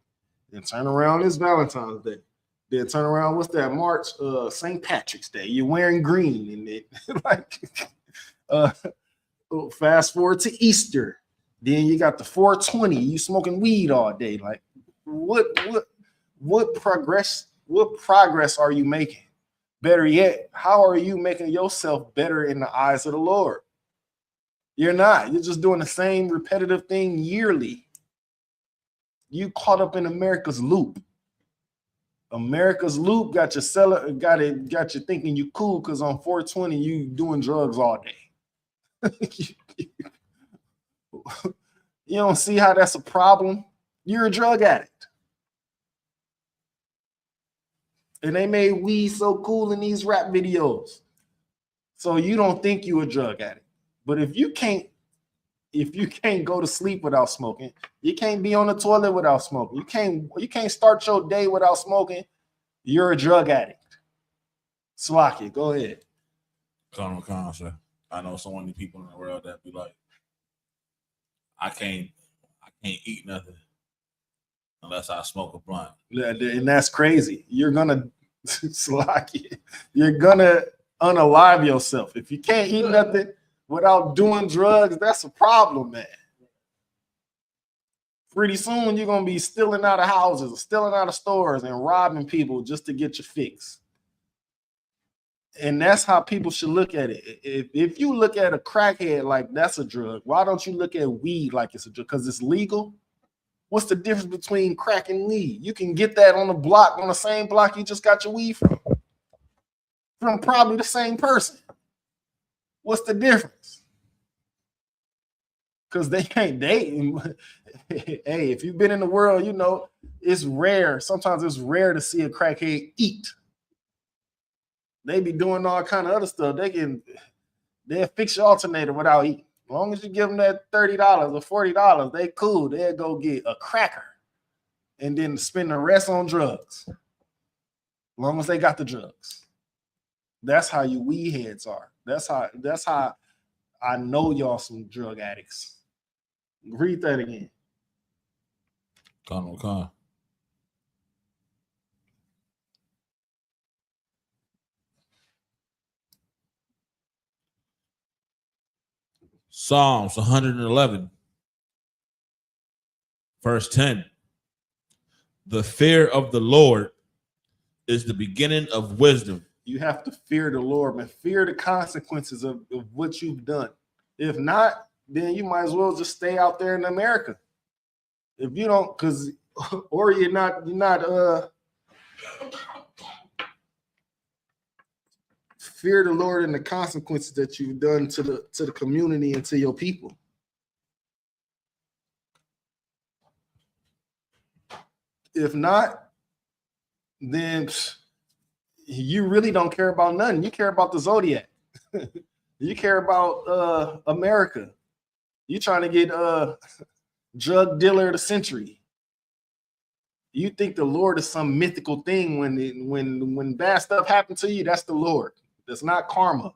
Then turn around, it's Valentine's Day. Then turn around, what's that? March, St. Patrick's Day. You're wearing green, and it like fast forward to Easter. Then you got the 420. You smoking weed all day. Like, what progress are you making? Better yet, how are you making yourself better in the eyes of the Lord? You're not. You're just doing the same repetitive thing yearly. You caught up in America's loop. America's loop got you thinking you cool because on 420 you doing drugs all day. You don't see how that's a problem? You're a drug addict. And they made weed so cool in these rap videos. So you don't think you a drug addict. But if you can't go to sleep without smoking, you can't be on the toilet without smoking, you can't start your day without smoking, you're a drug addict. Slocky, go ahead. Sir. I know so many people in the world that be like, I can't eat nothing unless I smoke a blunt. And that's crazy. You're gonna Slocky, you're gonna unalive yourself. If you can't eat nothing without doing drugs, that's a problem, man. Pretty soon you're gonna be stealing out of houses, stealing out of stores, and robbing people just to get your fix. And that's how people should look at it. If you look at a crackhead like that's a drug, why don't you look at weed like it's a drug? Because it's legal. What's the difference between crack and weed? You can get that on the block, on the same block you just got your weed from probably the same person. What's the difference? Because they can't date. Hey, if you've been in the world, you know it's rare. Sometimes it's rare to see a crackhead eat. They be doing all kind of other stuff. They'll fix your alternator without eating. As long as you give them that $30 or $40, they cool. They'll go get a cracker and then spend the rest on drugs. As long as they got the drugs. That's how you weed heads are. That's how I know y'all some drug addicts. Read that again. Con. Psalms 111, verse 10. The fear of the Lord is the beginning of wisdom. You have to fear the Lord, man. Fear the consequences of what you've done. If not, then you might as well just stay out there in America. If you don't, or you're not fear the Lord and the consequences that you've done to the community and to your people. If not, then you really don't care about nothing. You care about the Zodiac. You care about America. You trying to get drug dealer of the century. You think the Lord is some mythical thing when bad stuff happens to you, that's the Lord. That's not karma.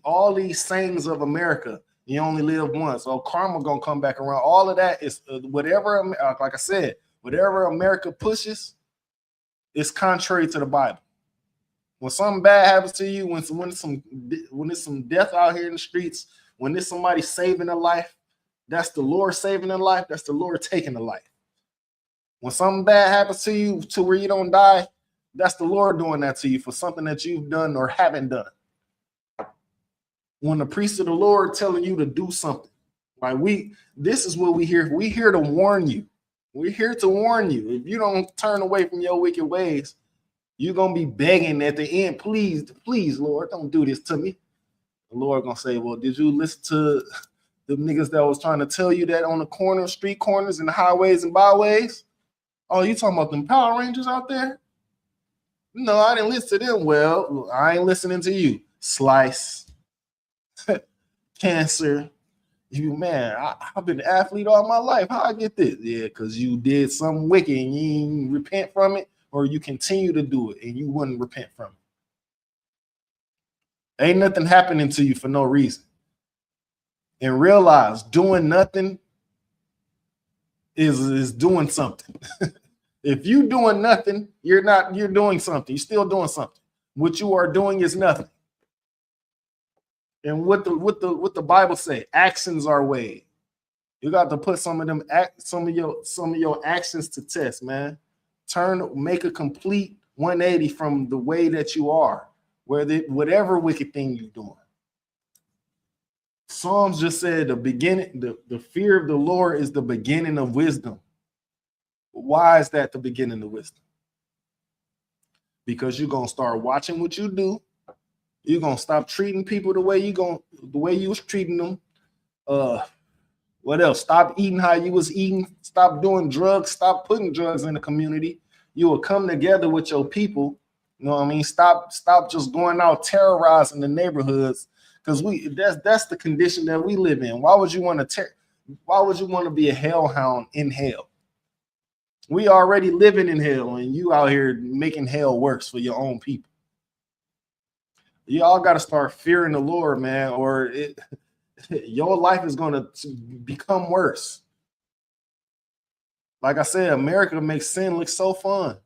All these sayings of America, you only live once. So karma gonna come back around. All of that is whatever, like I said, whatever America pushes is contrary to the Bible. When something bad happens to you, when there's some death out here in the streets, when there's somebody saving a life, that's the Lord saving a life. That's the Lord taking a life. When something bad happens to you to where you don't die, that's the Lord doing that to you for something that you've done or haven't done. When the priest of the Lord telling you to do something, like this is what we hear. We here to warn you. We're here to warn you. If you don't turn away from your wicked ways, you're gonna be begging at the end, please, Lord, don't do this to me. The Lord gonna say, well, did you listen to the niggas that was trying to tell you that on the street corners and the highways and byways? Oh, you talking about them Power Rangers out there? No, I didn't listen to them. Well, I ain't listening to you. Slice. Cancer. I've been an athlete all my life. How I get this? Yeah, because you did something wicked and you didn't repent from it, or you continue to do it and you wouldn't repent from it. Ain't nothing happening to you for no reason. And realize doing nothing is doing something. If you doing nothing, you're doing something. You're still doing something. What you are doing is nothing. And what the Bible say, actions are weighed. You got to put some of your actions to test, man. Make a complete 180 from the way that you are, whatever wicked thing you're doing. Psalms just said the fear of the Lord is the beginning of wisdom. Why is that the beginning of wisdom? Because you're gonna start watching what you do. You're gonna stop treating people the way you was treating them. What else? Stop eating how you was eating. Stop doing drugs. Stop putting drugs in the community. You will come together with your people. You know what I mean? Stop just going out terrorizing the neighborhoods, because that's the condition that we live in. Why would you want to be a hellhound in hell? We already living in hell, and you out here making hell worse for your own people. Y'all got to start fearing the Lord, man, or your life is going to become worse. Like I said, America makes sin look so fun.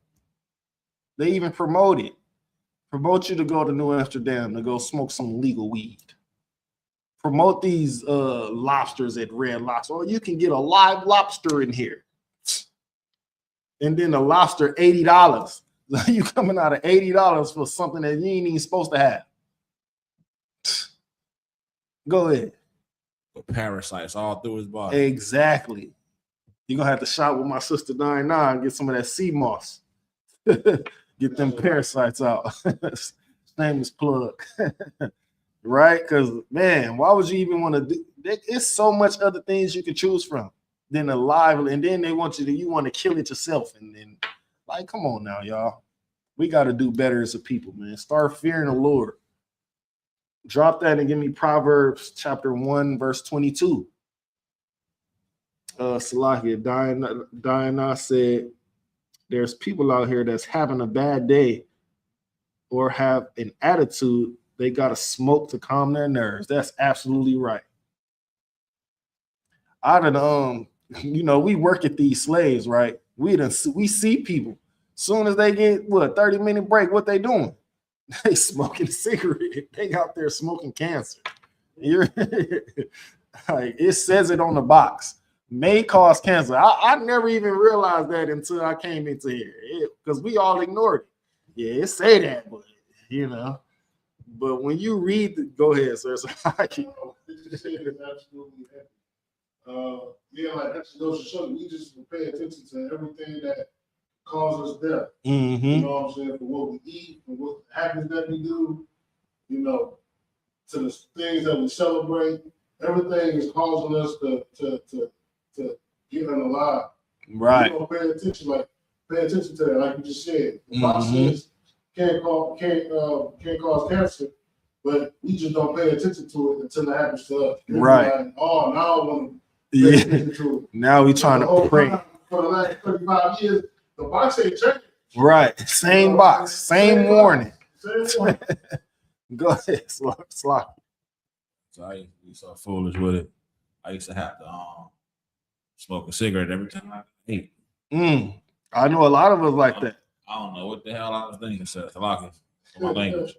They even promote it. Promote you to go to New Amsterdam to go smoke some legal weed. Promote these lobsters at Red Lobster. Oh, you can get a live lobster in here. And then the lobster, $80. You coming out of $80 for something that you ain't even supposed to have. Go ahead. Parasites all through his body. Exactly. You're gonna have to shop with my sister 99 and get some of that sea moss. Get them parasites out. Shameless plug. Right? Because man, why would you even want to do? It's so much other things you can choose from than a live, and then they want you want to kill it yourself. And then, like, come on now, y'all. We got to do better as a people, man. Start fearing the Lord. Drop that and give me Proverbs chapter 1, verse 22. Salahia, Diana said, there's people out here that's having a bad day or have an attitude. They got to smoke to calm their nerves. That's absolutely right. We work at these slaves, right? We see people. Soon as they get 30-minute break, what they doing? They smoking a cigarette. They out there smoking cancer. Like, it says it on the box. May cause cancer. I never even realized that until I came into here, because we all ignored it. Yeah, it say that, but But when you read, go ahead, sir. So I keep. Absolutely. Like that's goes to show you, we just pay attention to everything that causes death. Mm-hmm. You know what I'm saying? For what we eat, for what happens that we do, to the things that we celebrate, everything is causing us to get unalive. Right. You don't pay attention to that, like you just said. The box says can't cause cancer, but we just don't pay attention to it until it happens to us. Right. Like, oh, now I want to pay attention to it. Now we trying to pray. For the last 35 years, the box ain't changed. Right. Same box. Same warning. Go ahead, Slot. So I used to be so foolish with it. I used to have to smoke a cigarette every time I ate. I know a lot of us like that. I don't know what the hell I was thinking, Seth. My language.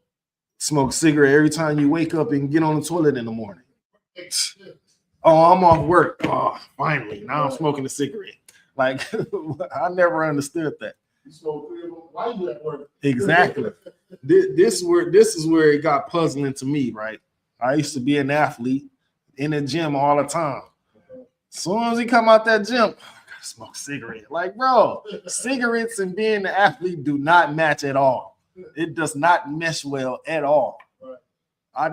Smoke a cigarette every time you wake up and get on the toilet in the morning. Oh, I'm off work. Oh, finally. Now I'm smoking a cigarette. Like, I never understood that. You smoke 3 of them. Why you at work? Exactly. This is where it got puzzling to me, right? I used to be an athlete in the gym all the time. As soon as he come out that gym, I gotta smoke a cigarette. Like, bro, cigarettes and being an athlete do not match at all. It does not mesh well at all. I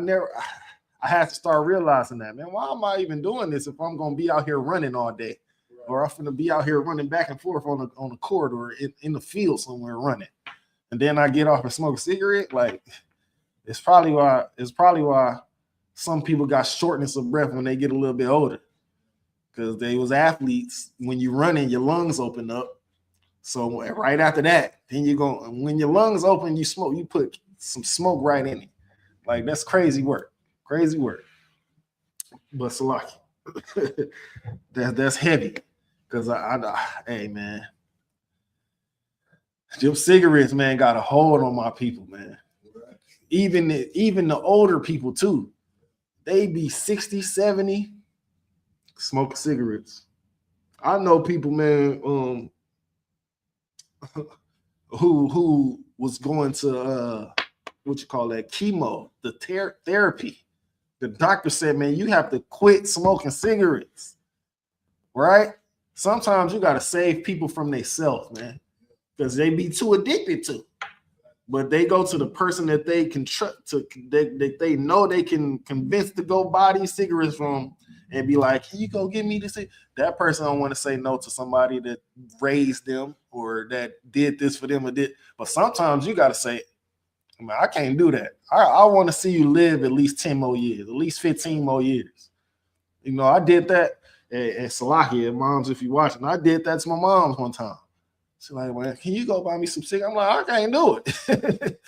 had to start realizing that, man. Why am I even doing this if I'm gonna be out here running all day? Or I'm gonna be out here running back and forth on the court or in the field somewhere running, and then I get off and smoke a cigarette. Like, it's probably why some people got shortness of breath when they get a little bit older, because they was athletes. When you running, your lungs open up. So right after that, then when your lungs open, you smoke. You put some smoke right in it. Like, that's crazy work. Crazy work. But Salaki, that's heavy. Because hey, man, them cigarettes, man, got a hold on my people, man. Even the older people, too. They be 60, 70, smoking cigarettes. I know people, man, who was going to what you call that, chemo, the therapy. The doctor said, man, you have to quit smoking cigarettes, right? Sometimes you got to save people from themselves, man, because they be too addicted to. But they go to the person that they can trust, that they know they can convince to go buy these cigarettes from, and be like, can you go get me this? That person don't want to say no to somebody that raised them or that did this for them or did. But sometimes you got to say, man, I can't do that. I want to see you live at least 10 more years, at least 15 more years. You know, I did that at Salakia, moms, if you're watching. I did that to my mom's one time. She's like, man, can you go buy me some cigarettes? I'm like, I can't do it.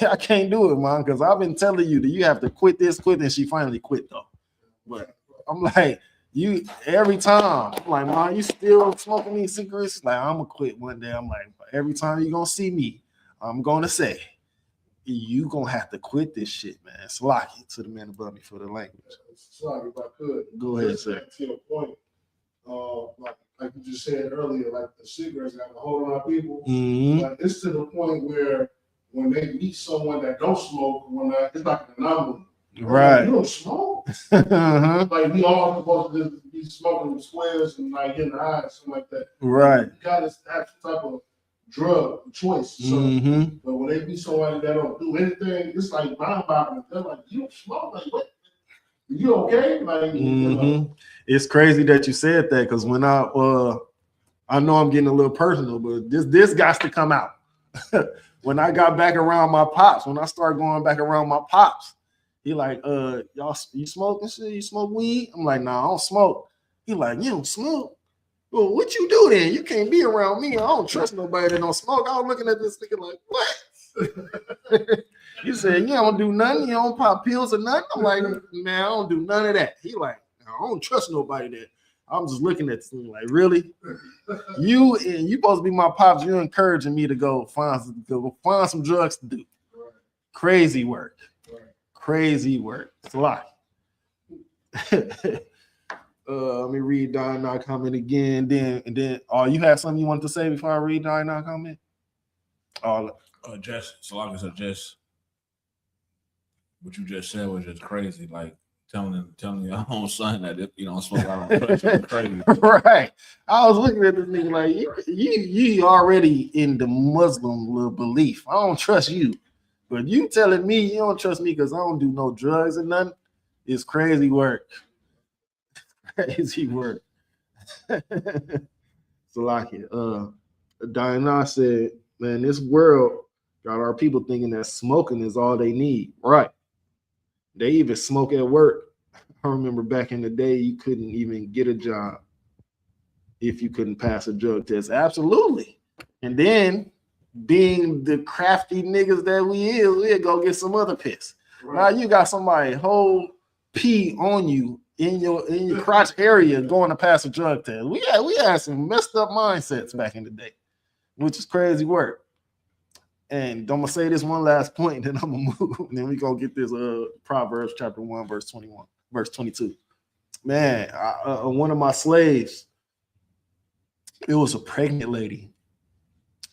I can't do it, mom, because I've been telling you that you have to quit this, and she finally quit, though. But I'm like, you every time, I'm like, mom, you still smoking these cigarettes? Like, I'm gonna quit one day. I'm like, every time you're gonna see me, I'm gonna say, you gonna have to quit this shit, man. It's lucky to the man above me for the language. Sorry, if I could. Go ahead, sir. To your point, like you just said earlier, like the cigarettes got a hold on people. Mm-hmm. But it's to the point where when they meet someone that don't smoke, it's like an anomaly. Right. Like, you don't smoke? Uh-huh. Like, we all supposed to be smoking squares and like getting high and something like that. Right. You gotta have some type of drug choice. So, but when they meet somebody that don't do anything, it's like mind-boggling. They're like, you don't smoke? Like, what? You okay? Like, you know. It's crazy that you said that, because when I know I'm getting a little personal, but this got to come out. When I got back around my pops, when I started going back around my pops, he like, y'all, you smoking shit? You smoke weed? I'm like, nah, I don't smoke. He like, you don't smoke? Well, what you do then? You can't be around me. I don't trust nobody that don't smoke. I was looking at this thinking like, what? You said you don't do nothing. You don't pop pills or nothing. I'm like, man, I don't do none of that. He like, I don't trust nobody that. I'm just looking at this thing like, really? You supposed to be my pops. You're encouraging me to go find some drugs to do. Crazy work. Crazy work. It's a lot. Let me read Diana comment again. Then you have something you wanted to say before I read Diana comment? Salaka said, just what you just said was just crazy. Like telling your own son that if you don't smoke, I don't trust you. Crazy. Right. I was looking at this nigga like, you already in the Muslim belief. I don't trust you. But you telling me you don't trust me because I don't do no drugs and nothing, it's crazy work. Crazy work. Salaki. Diana said, man, this world got our people thinking that smoking is all they need. Right. They even smoke at work. I remember back in the day, you couldn't even get a job if you couldn't pass a drug test. Absolutely. And then, being the crafty niggas that we'll go get some other piss. Right. Now you got somebody whole pee on you in your crotch area going to pass a drug test. We had some messed up mindsets back in the day, which is crazy work. And I'm gonna say this one last point, then I'm gonna move. And then we gonna get this Proverbs chapter 1, verse 21, verse 22. Man, one of my slaves, it was a pregnant lady.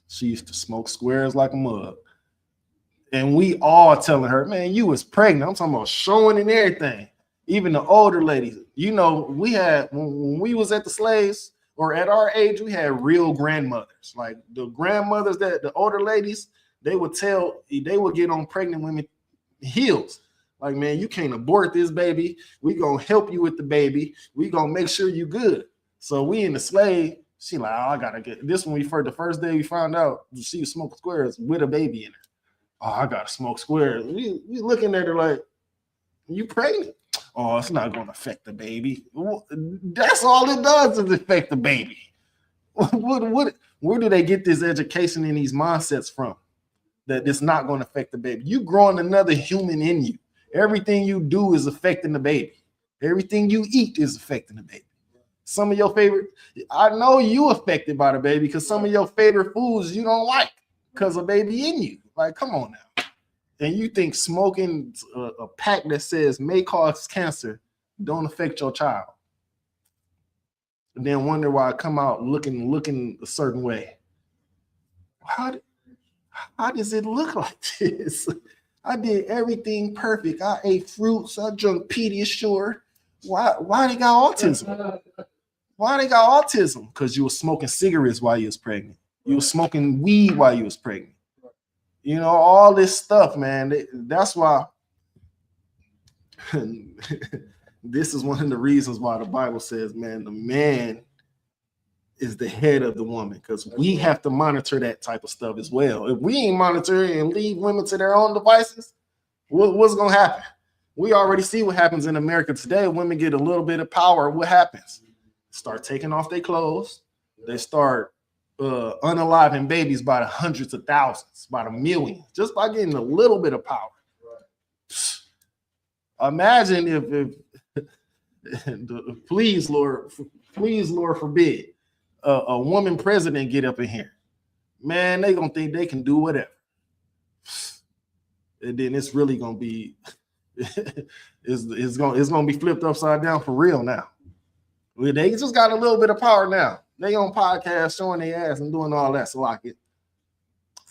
She used to smoke squares like a mug. And we all telling her, man, you was pregnant. I'm talking about showing and everything. Even the older ladies, you know, we had, when we was at the slaves or at our age, we had real grandmothers. Like the grandmothers, that the older ladies, they would get on pregnant women heels. Like, man, you can't abort this baby. We gonna help you with the baby. We gonna make sure you good. So we in the slave, she like, oh, I gotta get this when the first day we found out she was smoking squares with a baby in her. Oh, I gotta smoke squares. We looking at her like, you pregnant? Oh, it's not gonna affect the baby. That's all it does is affect the baby. Where do they get this education and these mindsets from? That it's not gonna affect the baby. You growing another human in you. Everything you do is affecting the baby. Everything you eat is affecting the baby. Some of your favorite, I know you affected by the baby because some of your favorite foods you don't like because of baby in you. Like, come on now. And you think smoking a pack that says may cause cancer don't affect your child. And then wonder why I come out looking a certain way. How how does it look like this? I did everything perfect. I ate fruits. I drank Pediasure. Why they got autism? Why they got autism? Because you were smoking cigarettes while you was pregnant. You were smoking weed while you was pregnant. You know, all this stuff, man. That's why this is one of the reasons why the Bible says, man, the man is the head of the woman, because we have to monitor that type of stuff as well. If we ain't monitoring and leave women to their own devices, what's going to happen? We already see what happens in America today. Women get a little bit of power. What happens? Start taking off their clothes. They start unaliving babies by the hundreds of thousands, by the millions, just by getting a little bit of power. Imagine if please, Lord forbid, a woman president get up in here. Man, they gonna think they can do whatever. And then it's really gonna be it's gonna be flipped upside down for real now. They just got a little bit of power now. They on podcast showing their ass and doing all that. So like it,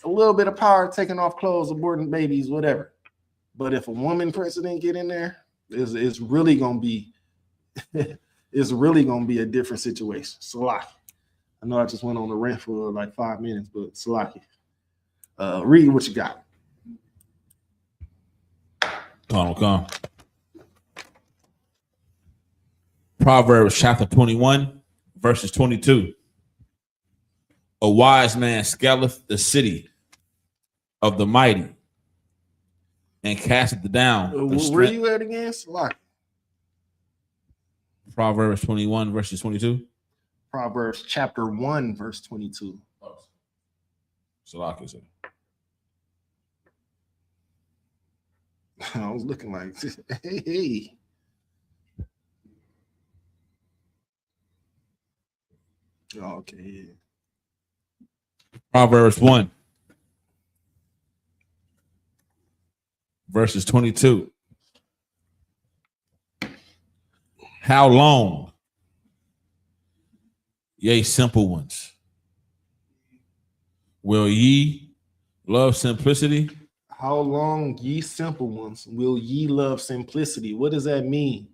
a little bit of power, taking off clothes, aborting babies, whatever. But if a woman president get in there, it's really gonna be it's really gonna be a different situation. Salaki. I know I just went on a rant for like 5 minutes, but Salaki. Read what you got. Come. Proverbs chapter 21, verses 22. A wise man scaleth the city of the mighty and casteth down. Where you at again? Salaki. Proverbs 21, verses 22. Proverbs chapter 1, verse 22. Salaki, sir. I was looking like, hey. Oh, okay. Proverbs 1, verses 22. How long, ye simple ones, will ye love simplicity? How long, ye simple ones, will ye love simplicity? What does that mean?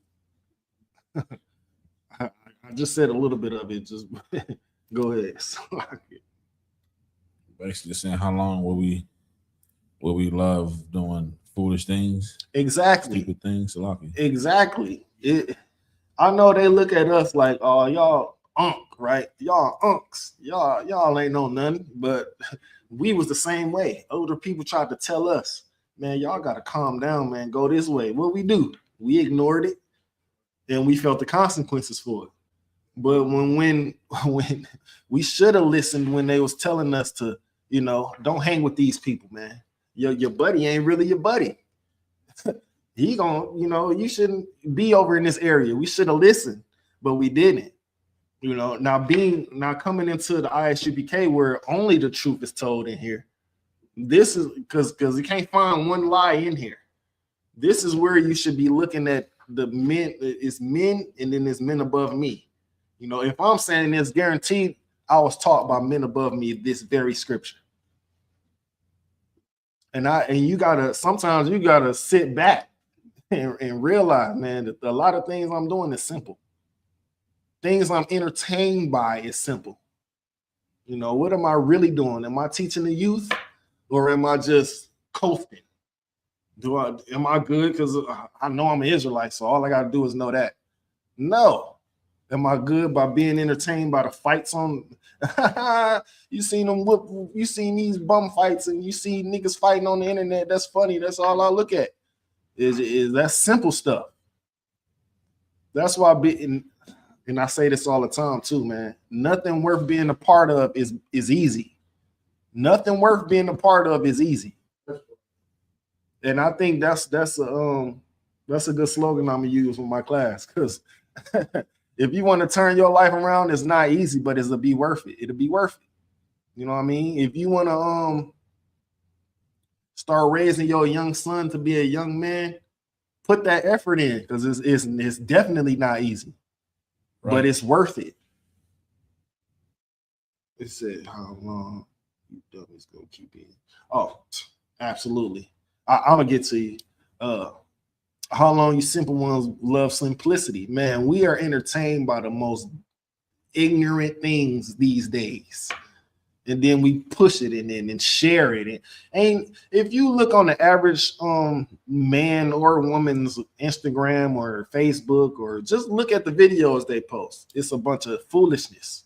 I just said a little bit of it. Just go ahead. Basically saying, how long will we love doing foolish things? Exactly. Stupid things. Exactly. I know they look at us like, oh, y'all right? Y'all unks. Y'all ain't know nothing, but we was the same way. Older people tried to tell us, man, y'all got to calm down, man. Go this way. What we do? We ignored it, and we felt the consequences for it. But when we should have listened when they was telling us to, don't hang with these people, man. Your buddy ain't really your buddy. He gonna, you shouldn't be over in this area. We should have listened, but we didn't. Now coming into the ISUPK where only the truth is told in here. This is because you can't find one lie in here. This is where you should be looking at the men. It's men, and then there's men above me. If I'm saying this, guaranteed I was taught by men above me this very scripture. And sometimes you gotta sit back and realize, man, that a lot of things I'm doing is simple. Things I'm entertained by is simple. What am I really doing? Am I teaching the youth, or am I just coasting? Am I good? Because I know I'm an Israelite, so all I gotta do is know that. No. Am I good by being entertained by the fights on? You seen these bum fights, and you see niggas fighting on the internet. That's funny. That's all I look at. Is that simple stuff. That's why and I say this all the time too, man. Nothing worth being a part of is easy. Nothing worth being a part of is easy. And I think that's a good slogan I'm gonna use with my class, because if you want to turn your life around, it's not easy, but it'll be worth it. It'll be worth it. You know what I mean? If you want to start raising your young son to be a young man, put that effort in, because it's definitely not easy, right, but it's worth it. It said, how long? You dummies gonna keep it. Oh, absolutely. I'm gonna get to you. How long you simple ones love simplicity? Man, we are entertained by the most ignorant things these days. And then we push it and share it. And if you look on the average man or woman's Instagram or Facebook, or just look at the videos they post, it's a bunch of foolishness.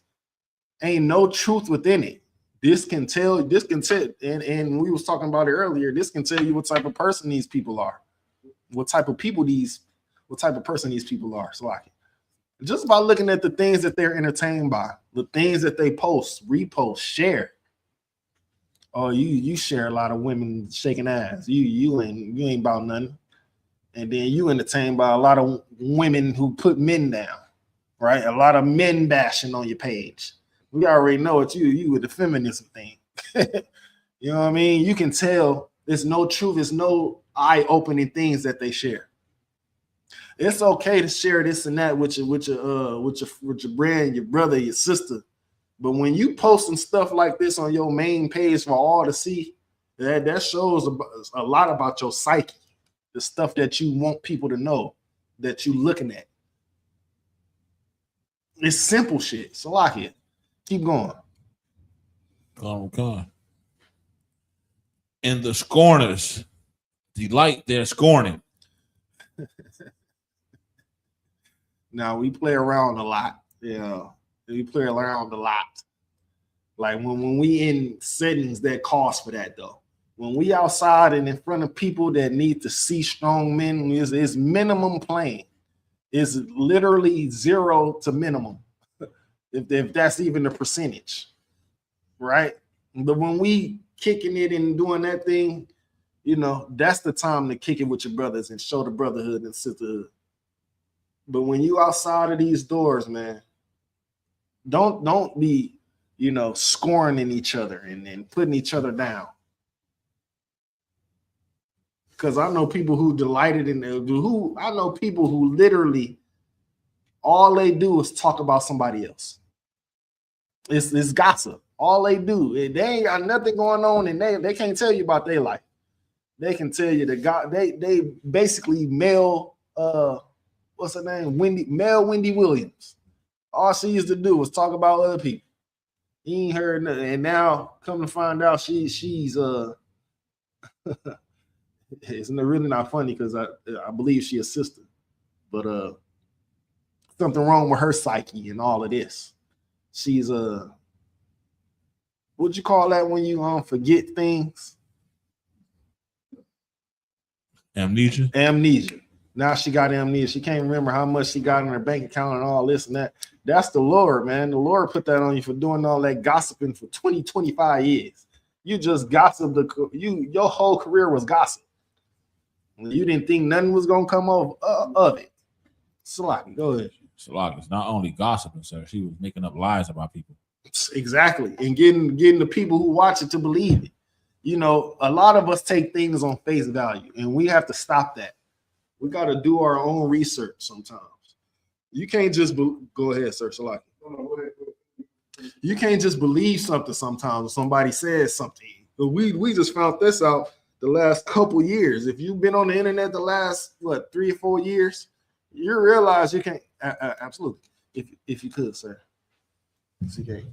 Ain't no truth within it. This can tell, and we was talking about it earlier, this can tell you what type of person these people are, what type of person these people are. So just by looking at the things that they're entertained by, the things that they post, repost, share. Oh, you share a lot of women shaking ass. You ain't about nothing. And then you entertained by a lot of women who put men down, right? A lot of men bashing on your page. We already know it's you with the feminism thing. You know what I mean? You can tell there's no truth, there's no eye-opening things that they share. It's okay to share this and that with your brand, your brother, your sister. But when you posting stuff like this on your main page for all to see, that shows a lot about your psyche, the stuff that you want people to know that you looking at. It's simple shit. So keep going. Okay. And the scorners delight their scorning. Now we play around a lot. Yeah, we play around a lot. Like when we in settings that calls for that though. When we outside and in front of people that need to see strong men, it's minimum playing. It's literally 0 to minimum, if that's even the percentage, right? But when we kicking it and doing that thing, that's the time to kick it with your brothers and show the brotherhood and sisterhood. But when you outside of these doors, man, don't be, scorning each other and putting each other down. Because I know people who delighted in I know people who literally all they do is talk about somebody else. It's gossip. All they do. They ain't got nothing going on, and they can't tell you about their life. They can tell you they basically male what's her name? Wendy Williams. All she used to do was talk about other people. He ain't heard nothing. And now come to find out she's it's really not funny because I believe she's a sister. But something wrong with her psyche and all of this. She's what'd you call that when you forget things? Amnesia. Now she got amnesia. She can't remember how much she got in her bank account and all this and that. That's the Lord, man. The Lord put that on you for doing all that gossiping for 20, 25 years. You just gossiped. Your whole career was gossip. You didn't think nothing was going to come of it. Salaki, go ahead. Salaki is not only gossiping, sir. She was making up lies about people. Exactly. And getting the people who watch it to believe it. A lot of us take things on face value, and we have to stop that. We got to do our own research sometimes. You can't just go ahead, sir. Salaki. You can't just believe something sometimes when somebody says something. But we just found this out the last couple years. If you've been on the internet the last 3 or 4 years, you realize you can't absolutely. If you could, sir. CK.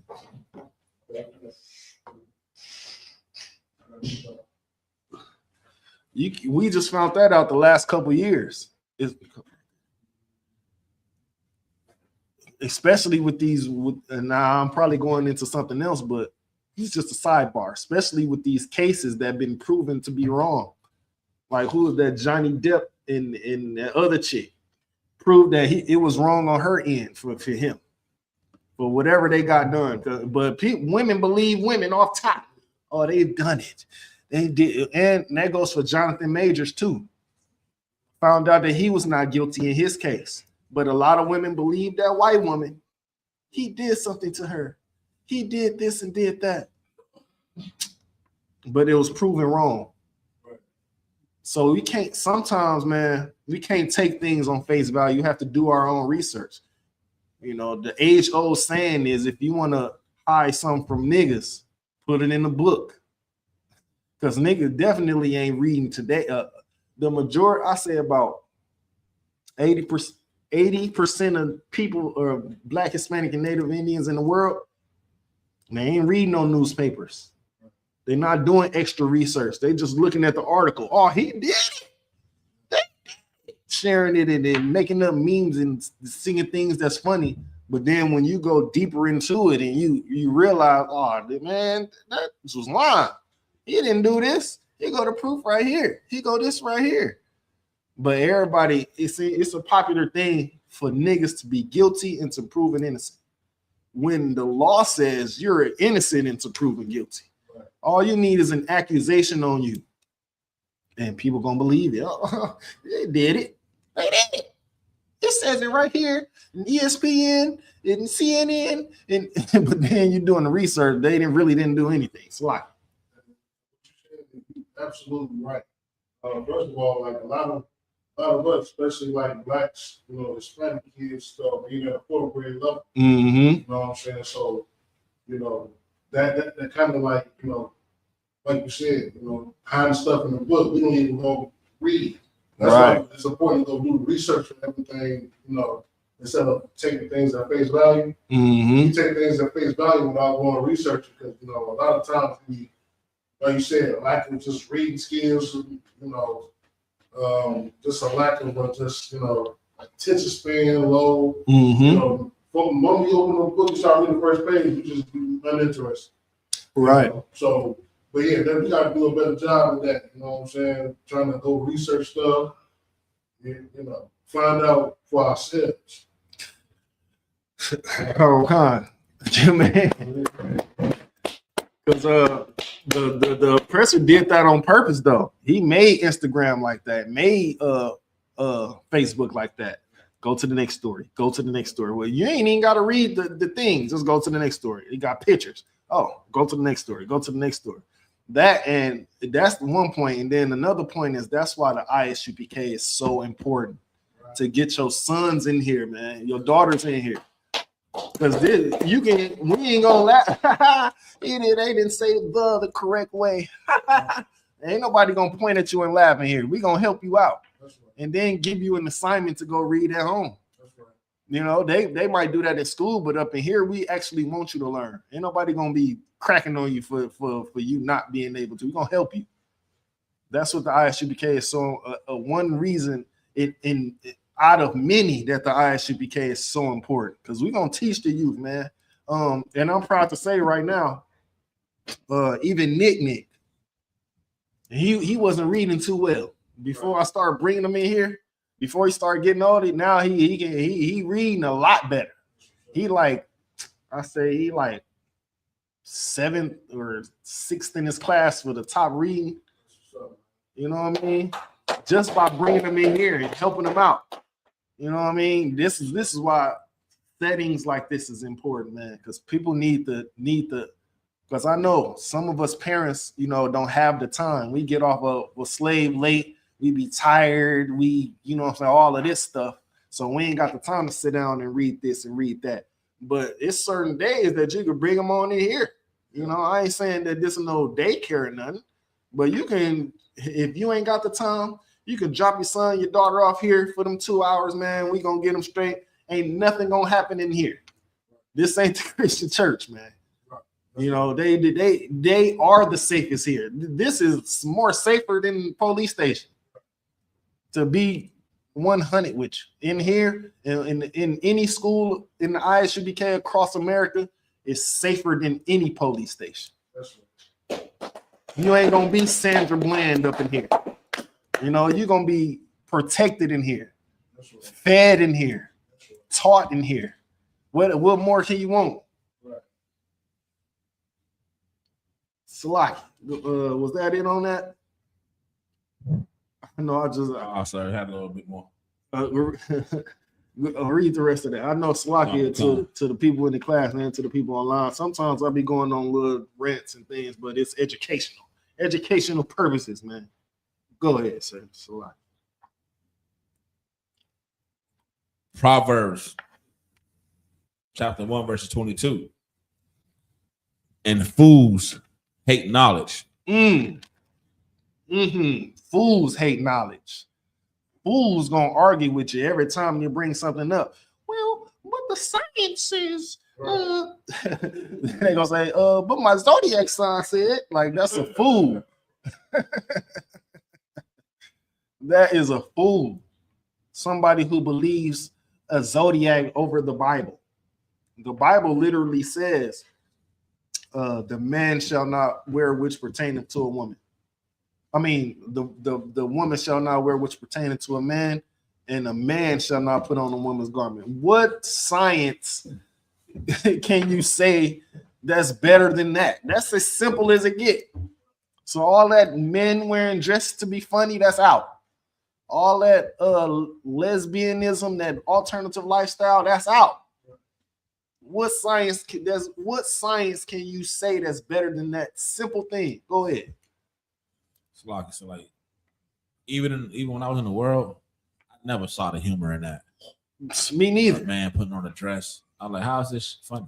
We just found that out the last couple years. Especially with these, and now I'm probably going into something else, but it's just a sidebar, especially with these cases that have been proven to be wrong. Like who is that Johnny Depp and that other chick proved that it was wrong on her end for him. For whatever they got done. But women believe women off top. Oh, they've done it. They did, and that goes for Jonathan Majors too. Found out that he was not guilty in his case, but a lot of women believe that white woman. He did something to her. He did this and did that, but it was proven wrong. So we can't. Sometimes, man, we can't take things on face value. You have to do our own research. The age-old saying is, if you want to hide something from niggas, Put it in the book. Because niggas definitely ain't reading today. The majority, I say about 80% of people are Black, Hispanic, and Native Indians in the world. They ain't reading no newspapers. They're not doing extra research. They just looking at the article. Oh, he did it. Sharing it and then making up memes and singing things that's funny. But then when you go deeper into it and you realize, oh man, that was lying. He didn't do this. He go to proof right here. He go this right here. But everybody, it's a popular thing for niggas to be guilty and to proven innocent. When the law says you're innocent and to proven guilty. All you need is an accusation on you. And people gonna believe it. Oh, they did it. They did it. It says it right here in ESPN and CNN. And but then you're doing the research. They didn't do anything. It's like absolutely right. First of all, like a lot of us, especially like Blacks, Hispanic kids, being at a fourth grade level. Mm-hmm. You know what I'm saying? So, that kind of like, like you said, hiding stuff in the book, we don't even go read. That's right. Why it's important to go do research and everything, instead of taking things at face value. Mm-hmm. You take things at face value without going to research because, a lot of times we, like you said, lack of just reading skills, just a lack of just, attention span low. Mm-hmm. From the moment you open the book, you start reading the first page, you just be uninterested. Right. So, but yeah, then we got to do a better job with that. You know what I'm saying? Trying to go research stuff, find out for ourselves. Oh, God. Man. Because the oppressor did that on purpose, though. He made Instagram like that, made Facebook like that. Go to the next story. Go to the next story. Well, you ain't even got to read the things. Just go to the next story. It got pictures. Oh, go to the next story. Go to the next story. That's the one point. And then another point is that's why the ISUPK is so important to get your sons in here, man. Your daughters in here. Because we ain't gonna laugh. They didn't say the correct way. Ain't nobody gonna point at you and laugh in here. We gonna help you out. And then give you an assignment to go read at home. They might do that at school, but up in here, we actually want you to learn. Ain't nobody gonna be cracking on you for you not being able to. We're gonna help you. That's what the ISUPK is. So one reason out of many that the ISUPK is so important, because we're gonna teach the youth, man. And I'm proud to say right now, even Nick, he wasn't reading too well. Before I started bringing him in here, before he started getting older, now he reading a lot better. He like 7th or 6th in his class for the top reading. You know what I mean? Just by bringing him in here and helping him out. You know what I mean? This is why settings like this is important, man. Because people need the. Because I know some of us parents, don't have the time. We get off a slave late. We be tired. We, all of this stuff. So we ain't got the time to sit down and read this and read that. But it's certain days that you can bring them on in here. I ain't saying that this is no daycare or nothing. But you can, if you ain't got the time, you can drop your son, your daughter off here for them 2 hours, man. We gonna get them straight. Ain't nothing gonna happen in here. This ain't the Christian church, man. They are the safest here. This is more safer than police station. To be 100 with you in here in any school in the ISUPK across America is safer than any police station. That's right. You ain't gonna be Sandra Bland up in here. You're gonna be protected in here, right. Fed in here, right. Taught in here. What more can you want? Right. Slack. Was that it on that? No, sorry, I had a little bit more. Read the rest of that. I know Slakia to the people in the class and to the people online. Sometimes I'll be going on little rants and things, but it's educational purposes, man. Go ahead, sir. Slakia. Proverbs chapter 1, verse 22. And fools hate knowledge. Fools hate knowledge. Fools gonna argue with you every time you bring something up. Well, what the science says. They gonna say, but my zodiac sign said, like, that's a fool. That is a fool. Somebody who believes a zodiac over the Bible. The Bible literally says, the man shall not wear which pertaineth to a woman. I mean, the woman shall not wear which pertaineth to a man, and a man shall not put on a woman's garment. What science can you say that's better than that? That's as simple as it gets. So all that men wearing dresses to be funny, that's out. All that lesbianism, that alternative lifestyle, that's out. What science can you say that's better than that simple thing? Go ahead. So like even when I was in the world, I never saw the humor in that. Me neither. A man putting on a dress. I'm like, how is this funny?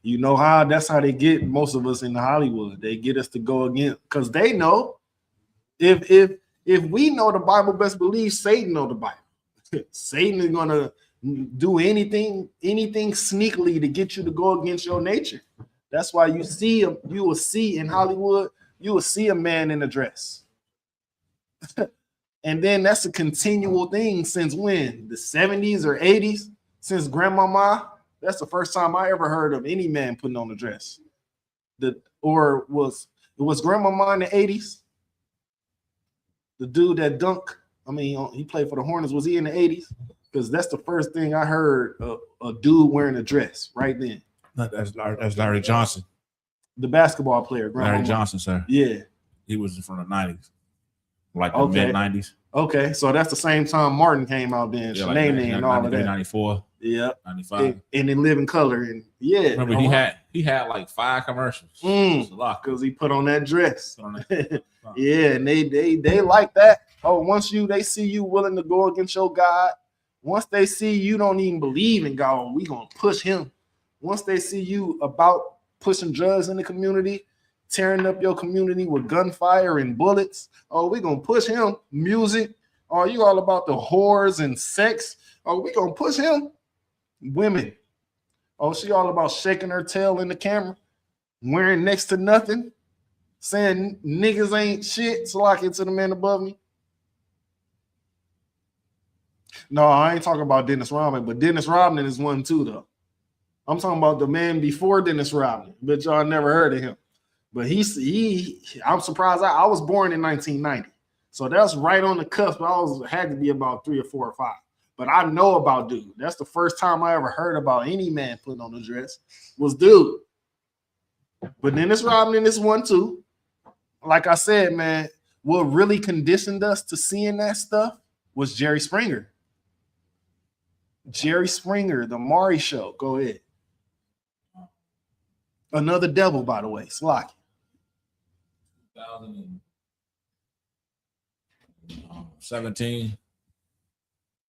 You know how that's how they get most of us in Hollywood. They get us to go against, because they know if we know the Bible, best believe Satan know the Bible. Satan is gonna do anything sneakily to get you to go against your nature. That's why you will see in Hollywood, you will see a man in a dress. And then that's a continual thing since when? The 70s or 80s? Since grandmama? That's the first time I ever heard of any man putting on a dress. Was grandmama in the 80s? The dude that dunk, he played for the Hornets. Was he in the 80s? Because that's the first thing I heard, a dude wearing a dress right then. That's Larry Johnson. The basketball player. Larry Johnson, sir. Yeah. He was from the 90s. Like the mid-90s. Okay, so that's the same time Martin came out then. Yeah, Shanae and all of that. 94. Yeah. 95. And in Living Color. And yeah. Remember, he had like 5 commercials. Because he put on that dress. Yeah, and they like that. Oh, once they see you willing to go against your God, once they see you don't even believe in God, we gonna push him. Once they see you about pushing drugs in the community, tearing up your community with gunfire and bullets, oh, we gonna push him. Music, oh, you all about the whores and sex, oh, we gonna push him. Women, oh, she all about shaking her tail in the camera, wearing next to nothing, saying niggas ain't shit, so like it to the man above me. No, I ain't talking about Dennis Rodman, but Dennis Rodman is one too, though. I'm talking about the man before Dennis Rodman, but y'all never heard of him. But I'm surprised. I was born in 1990, so that's right on the cusp. Had to be about 3 or 4 or 5. But I know about dude. That's the first time I ever heard about any man putting on a dress was dude. But Dennis Rodman is one too. Like I said, man, what really conditioned us to seeing that stuff was Jerry Springer. Jerry Springer, the Maury Show. Go ahead. Another devil, by the way. Slocky. 2017,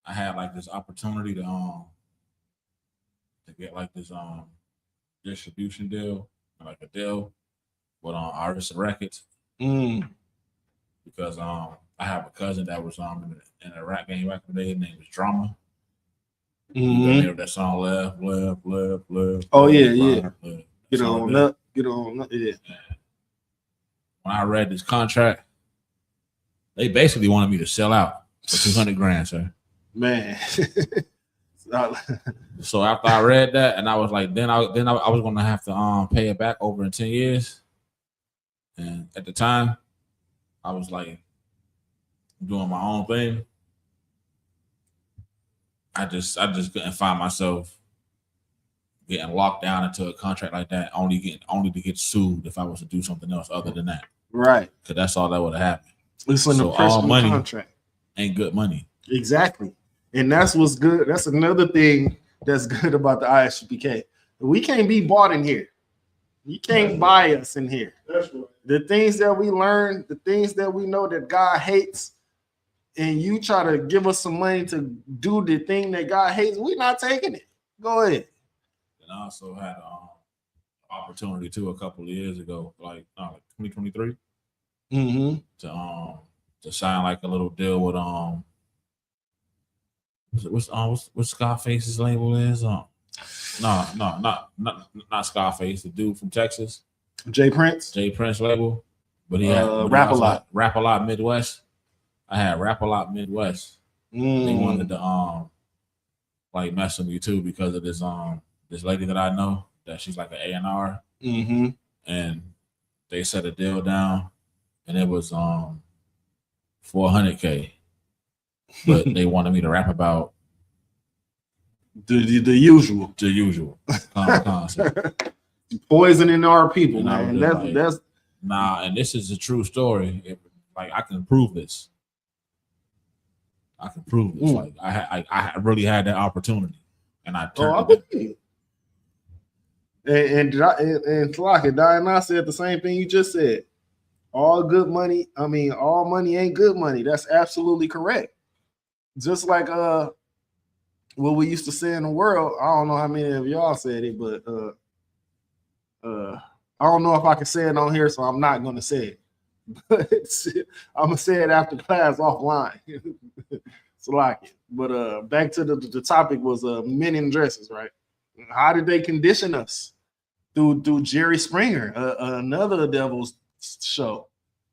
I had like this opportunity to get like this distribution deal, like a deal with Artists and Records. Because I have a cousin that was in a rap game back in the day. His name was Drama. That song left. Oh yeah. Get on up. Yeah. When I read this contract, they basically wanted me to sell out for $200,000, sir. Man. So after I read that, and I was like, then I was gonna have to pay it back over in 10 years. And at the time, I was like doing my own thing. I just couldn't find myself getting locked down into a contract like that, only to get sued if I was to do something else other than that. Right. Because that's all that would have happened. It's in the personal money contract. Ain't good money. Exactly. And that's what's good. That's another thing that's good about the ISUPK. We can't be bought in here. You can't buy us in here. That's right. The things that we learn, the things that we know that God hates, and you try to give us some money to do the thing that God hates, we're not taking it. Go ahead. And I also had opportunity too a couple of years ago, like 2023, to sign like a little deal with what's Scarface's label is not Scarface, the dude from Texas, Jay Prince label, but he had Rap a Lot Midwest. I had Rap a Lot Midwest. They wanted to like mess with me too because of this lady that I know that she's like an A&R, and they set a deal down, and it was $400K, but they wanted me to rap about the usual concept. Poisoning our people, And man. That's nah, and this is a true story. Like I can prove this. Like I really had that opportunity, and I turned it down. And Tlaka, Diana said the same thing you just said. All money ain't good money. That's absolutely correct. Just like what we used to say in the world. I don't know how many of y'all said it, but I don't know if I can say it on here, so I'm not gonna say it. But I'm gonna say it after class offline. So like it. But back to the topic was men in dresses, right? How did they condition us? Through Jerry Springer, another Devil's show.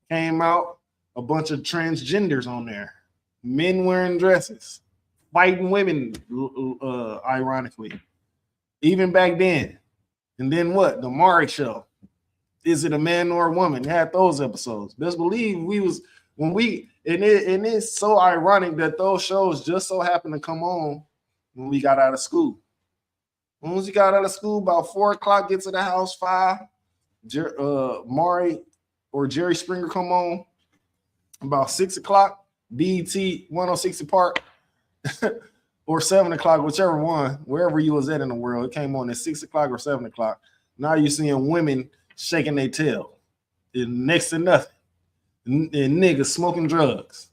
Came out, a bunch of transgenders on there. Men wearing dresses, fighting women, ironically. Even back then. And then what? The Maury show. Is it a man or a woman? Had those episodes. Best believe it's so ironic that those shows just so happened to come on when we got out of school. Once you got out of school, about 4 o'clock, get to the house, 5. Maury or Jerry Springer come on. About 6 o'clock, BET 106 Park, or 7 o'clock, whichever one, wherever you was at in the world. It came on at 6 o'clock or 7 o'clock. Now you're seeing women shaking their tail. Next to nothing. And niggas smoking drugs.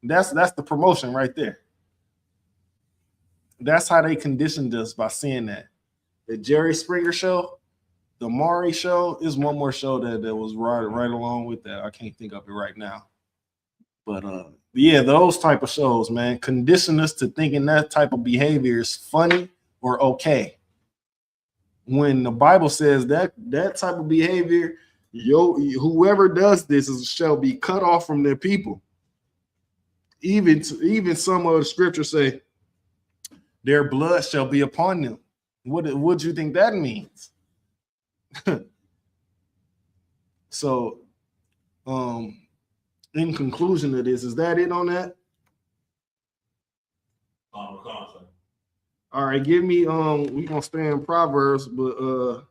That's the promotion right there. That's how they conditioned us by seeing that. The Jerry Springer show, the Maury show is one more show that was right along with that. I can't think of it right now. But yeah, those type of shows, man, condition us to thinking that type of behavior is funny or okay. When the Bible says that type of behavior, whoever does this shall be cut off from their people. Even some of the scriptures say, their blood shall be upon them. What do you think that means? So, in conclusion of this, is that it on that? All right, give me we gonna stay in Proverbs, but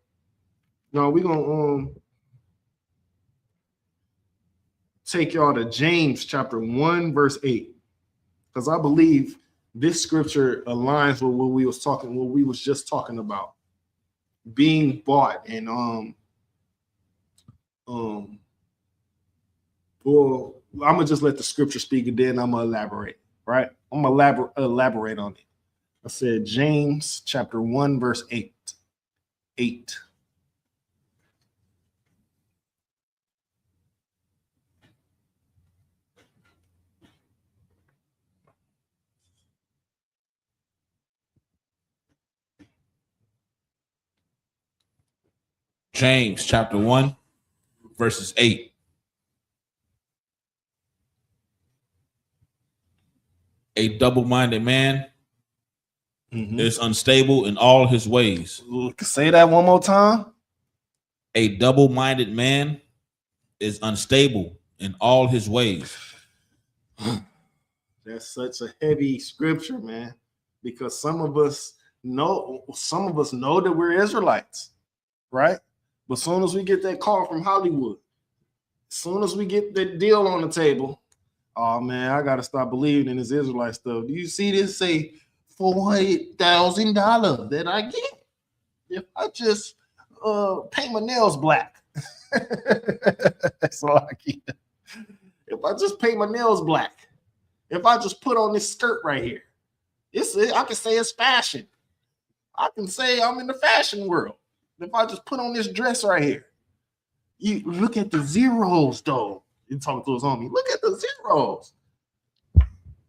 no, we gonna take y'all to James chapter 1, verse 8. Because I believe this scripture aligns with what we was just talking about. Being bought and well, I'm gonna just let the scripture speak and then I'm gonna elaborate, right? I'm gonna elaborate on it. I said James chapter 1, verse 8. James chapter 1, verses 8. A double-minded man is unstable in all his ways. Say that one more time. A double-minded man is unstable in all his ways. That's such a heavy scripture, man, because some of us know that we're Israelites, right? But as soon as we get that call from Hollywood, as soon as we get that deal on the table, oh man, I gotta stop believing in this Israelite stuff. Do you see this say $400,000 that I get if I just paint my nails black? So if I just paint my nails black, if I just put on this skirt right here, I can say it's fashion. I can say I'm in the fashion world. if I just put on this dress right here. You look at the zeros, though. You talking to his homie. Look at the zeros.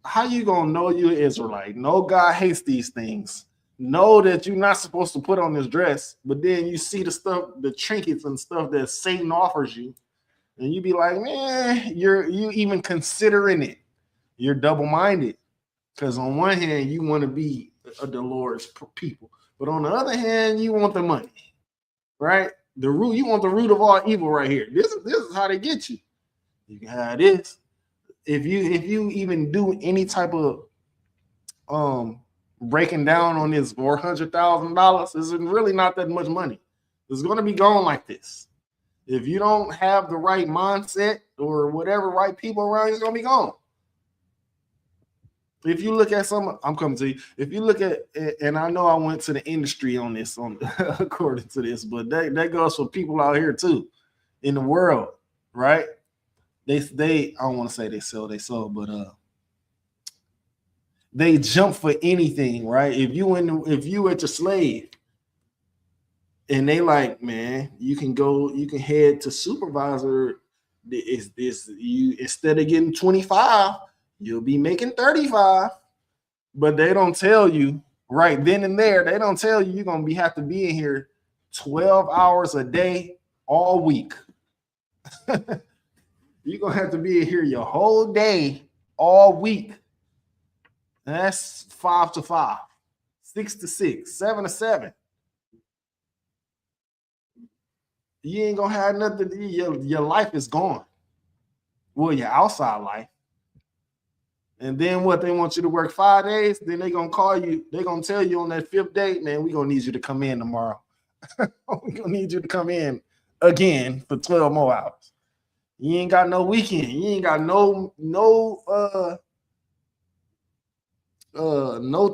How you gonna know you're an Israelite? No, God hates these things. Know that you're not supposed to put on this dress, but then you see the stuff, the trinkets and stuff that Satan offers you, and you be like, man, you even considering it. You're double-minded. Because on one hand, you want to be the Lord's people, but on the other hand, you want the money, right? The root, you want the root of all evil right here. This is how they get you. You can have this. If you even do any type of breaking down on this $400,000, it's really not that much money. It's going to be gone like this. If you don't have the right mindset or whatever, right people around you, it's going to be gone. If you look at I'm coming to you. If you look at, and I know I went to the industry on this, according to this, but that goes for people out here too, in the world, right? They I don't want to say they sell their soul, but they jump for anything, right? If you at your slave, and they like, man, you can head to supervisor. You instead of getting 25. You'll be making 35, but they don't tell you right then and there. They don't tell you you're gonna have to be in here 12 hours a day all week. You're gonna have to be in here your whole day all week. And that's 5 to 5, 6 to 6, 7 to 7. You ain't gonna have nothing. Your life is gone. Well, your outside life. And then what, they want you to work 5 days, then they're going to call you. They're going to tell you on that 5th day, man, we're going to need you to come in tomorrow. We're going to need you to come in again for 12 more hours. You ain't got no weekend. You ain't got no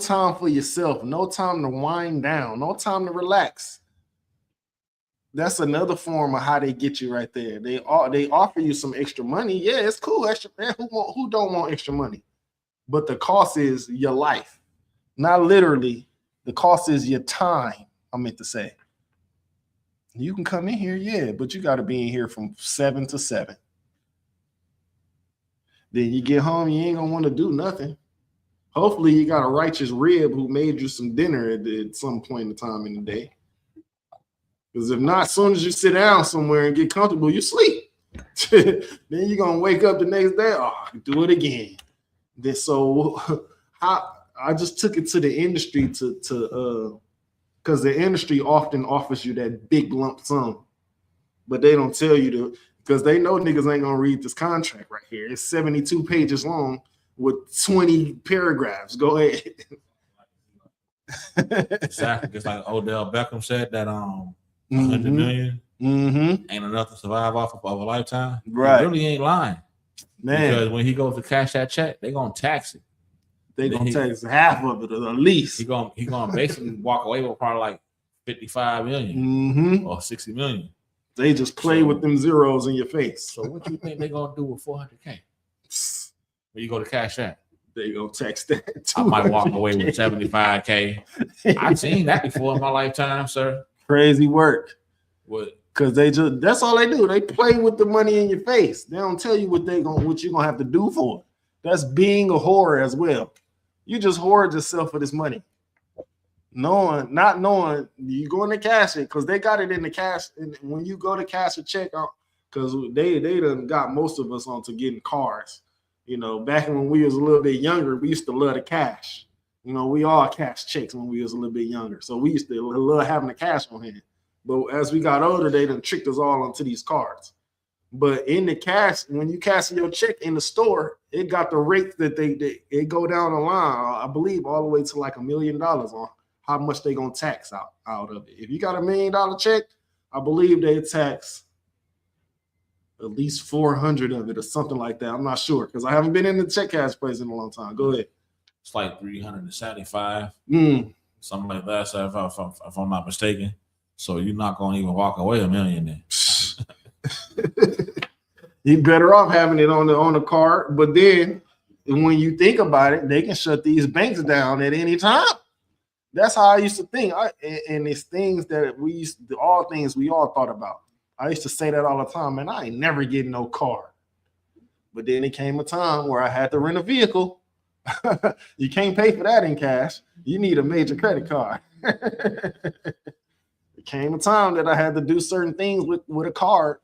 time for yourself, no time to wind down, no time to relax. That's another form of how they get you right there. They offer you some extra money. Yeah, it's cool. Extra, man, who don't want extra money? But the cost is your life. Not literally. The cost is your time, I meant to say. You can come in here, yeah, but you got to be in here from 7 to 7. Then you get home, you ain't going to want to do nothing. Hopefully you got a righteous rib who made you some dinner at some point in time in the day. Because if not, as soon as you sit down somewhere and get comfortable, you sleep. Then you're going to wake up the next day, do it again. Then so I just took it to the industry because the industry often offers you that big lump sum, but they don't tell you to, because they know niggas ain't gonna read this contract right here. It's 72 pages long with 20 paragraphs. Go ahead. Exactly. Just like Odell Beckham said that 100 million ain't enough to survive off of a lifetime. Right. He really ain't lying. Man. Because when he goes to cash that check, they gonna tax it. They gonna tax half of it at least. He gonna basically walk away with probably like 55 million or 60 million. They just play with them zeros in your face. So what you think they gonna do with 400K? When you go to cash that, they gonna tax that too. I might walk away with 75K. I've seen that before in my lifetime, sir. Crazy work. What? Because that's all they do. They play with the money in your face. They don't tell you what you're gonna have to do for it. That's being a whore as well. You just hoard yourself for this money. Not knowing you going to cash it, because they got it in the cash. And when you go to cash a check out, because they done got most of us onto getting cars. You know, back when we was a little bit younger, we used to love the cash. You know, we all cash checks when we was a little bit younger. So we used to love having the cash on hand. But as we got older, they done tricked us all onto these cards. But in the cash, when you cash your check in the store, it got the rate that they go down the line, I believe, all the way to like $1 million on how much they gonna tax out of it. If you got $1 million check, I believe they tax at least 400 of it or something like that. I'm not sure because I haven't been in the check cash place in a long time. Go ahead. It's like 375, something like that. So if I'm not mistaken, so you're not gonna even walk away $1 million then. You're better off having it on the card, but then when you think about it, they can shut these banks down at any time. That's how I used to think. And it's things that all things we all thought about. I used to say that all the time, man. I ain't never getting no car. But then it came a time where I had to rent a vehicle. You can't pay for that in cash. You need a major credit card. It came a time that I had to do certain things with a card.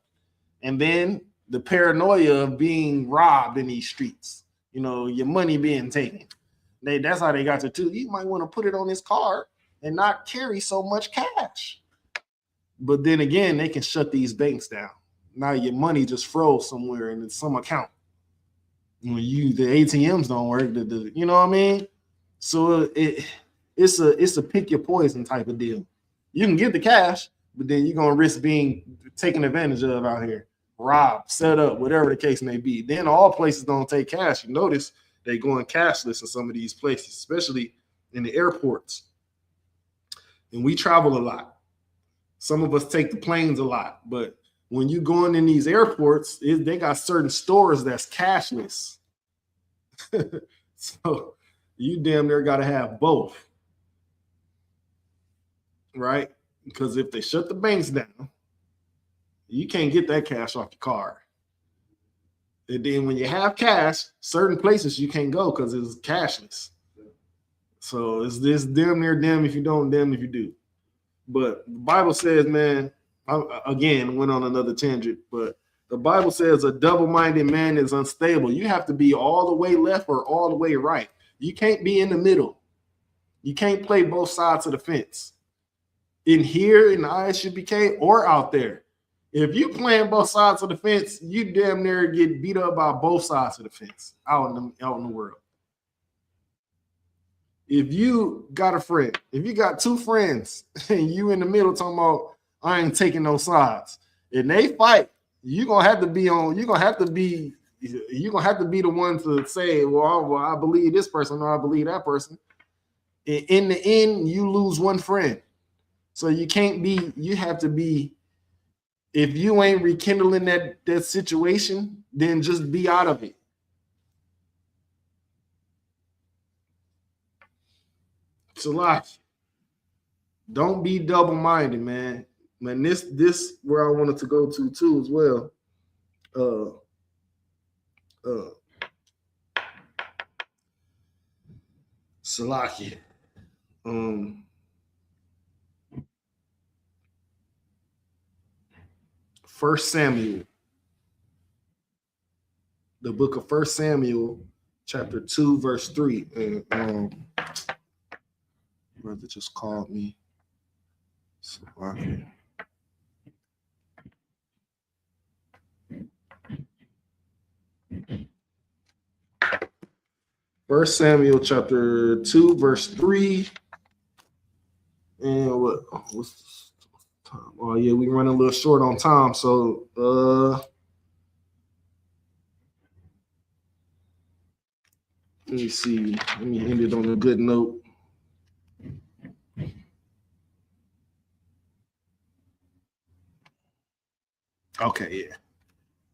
And then the paranoia of being robbed in these streets, you know, your money being taken. That's how they got you too. You might want to put it on this card and not carry so much cash. But then again, they can shut these banks down. Now your money just froze somewhere in some account. When the ATMs don't work, you know what I mean? So it's a pick your poison type of deal. You can get the cash, but then you're gonna risk being taken advantage of out here, robbed, set up, whatever the case may be. Then all places don't take cash. You notice they going cashless in some of these places, especially in the airports. And we travel a lot. Some of us take the planes a lot, but when you going in these airports, they got certain stores that's cashless. So you damn near got to have both, right? Because if they shut the banks down, you can't get that cash off your card. And then when you have cash, certain places you can't go because it's cashless. So it's this damn near damn if you don't, damn if you do. But the Bible says, man, I again went on another tangent, but the Bible says a double-minded man is unstable. You have to be all the way left or all the way right. You can't be in the middle. You can't play both sides of the fence. In here in the ISUPK or out there. If you playing both sides of the fence, you damn near get beat up by both sides of the fence out in the world. If you got a friend, if you got two friends and you in the middle talking about I ain't taking no sides, and they fight, you're gonna have to be the one to say, well, I believe this person or I believe that person. In the end, you lose one friend. So you have to be, if you ain't rekindling that situation, then just be out of it. So like, don't be double-minded, man. Man, this where I wanted to go to too as well. Salaki. 1 Samuel. The book of 1 Samuel, chapter 2, verse 3. And brother just called me. Salaki. 1 Samuel chapter 2, verse 3. And what's the time? Oh, yeah, we run a little short on time. So let me see. Let me end it on a good note. Okay, yeah.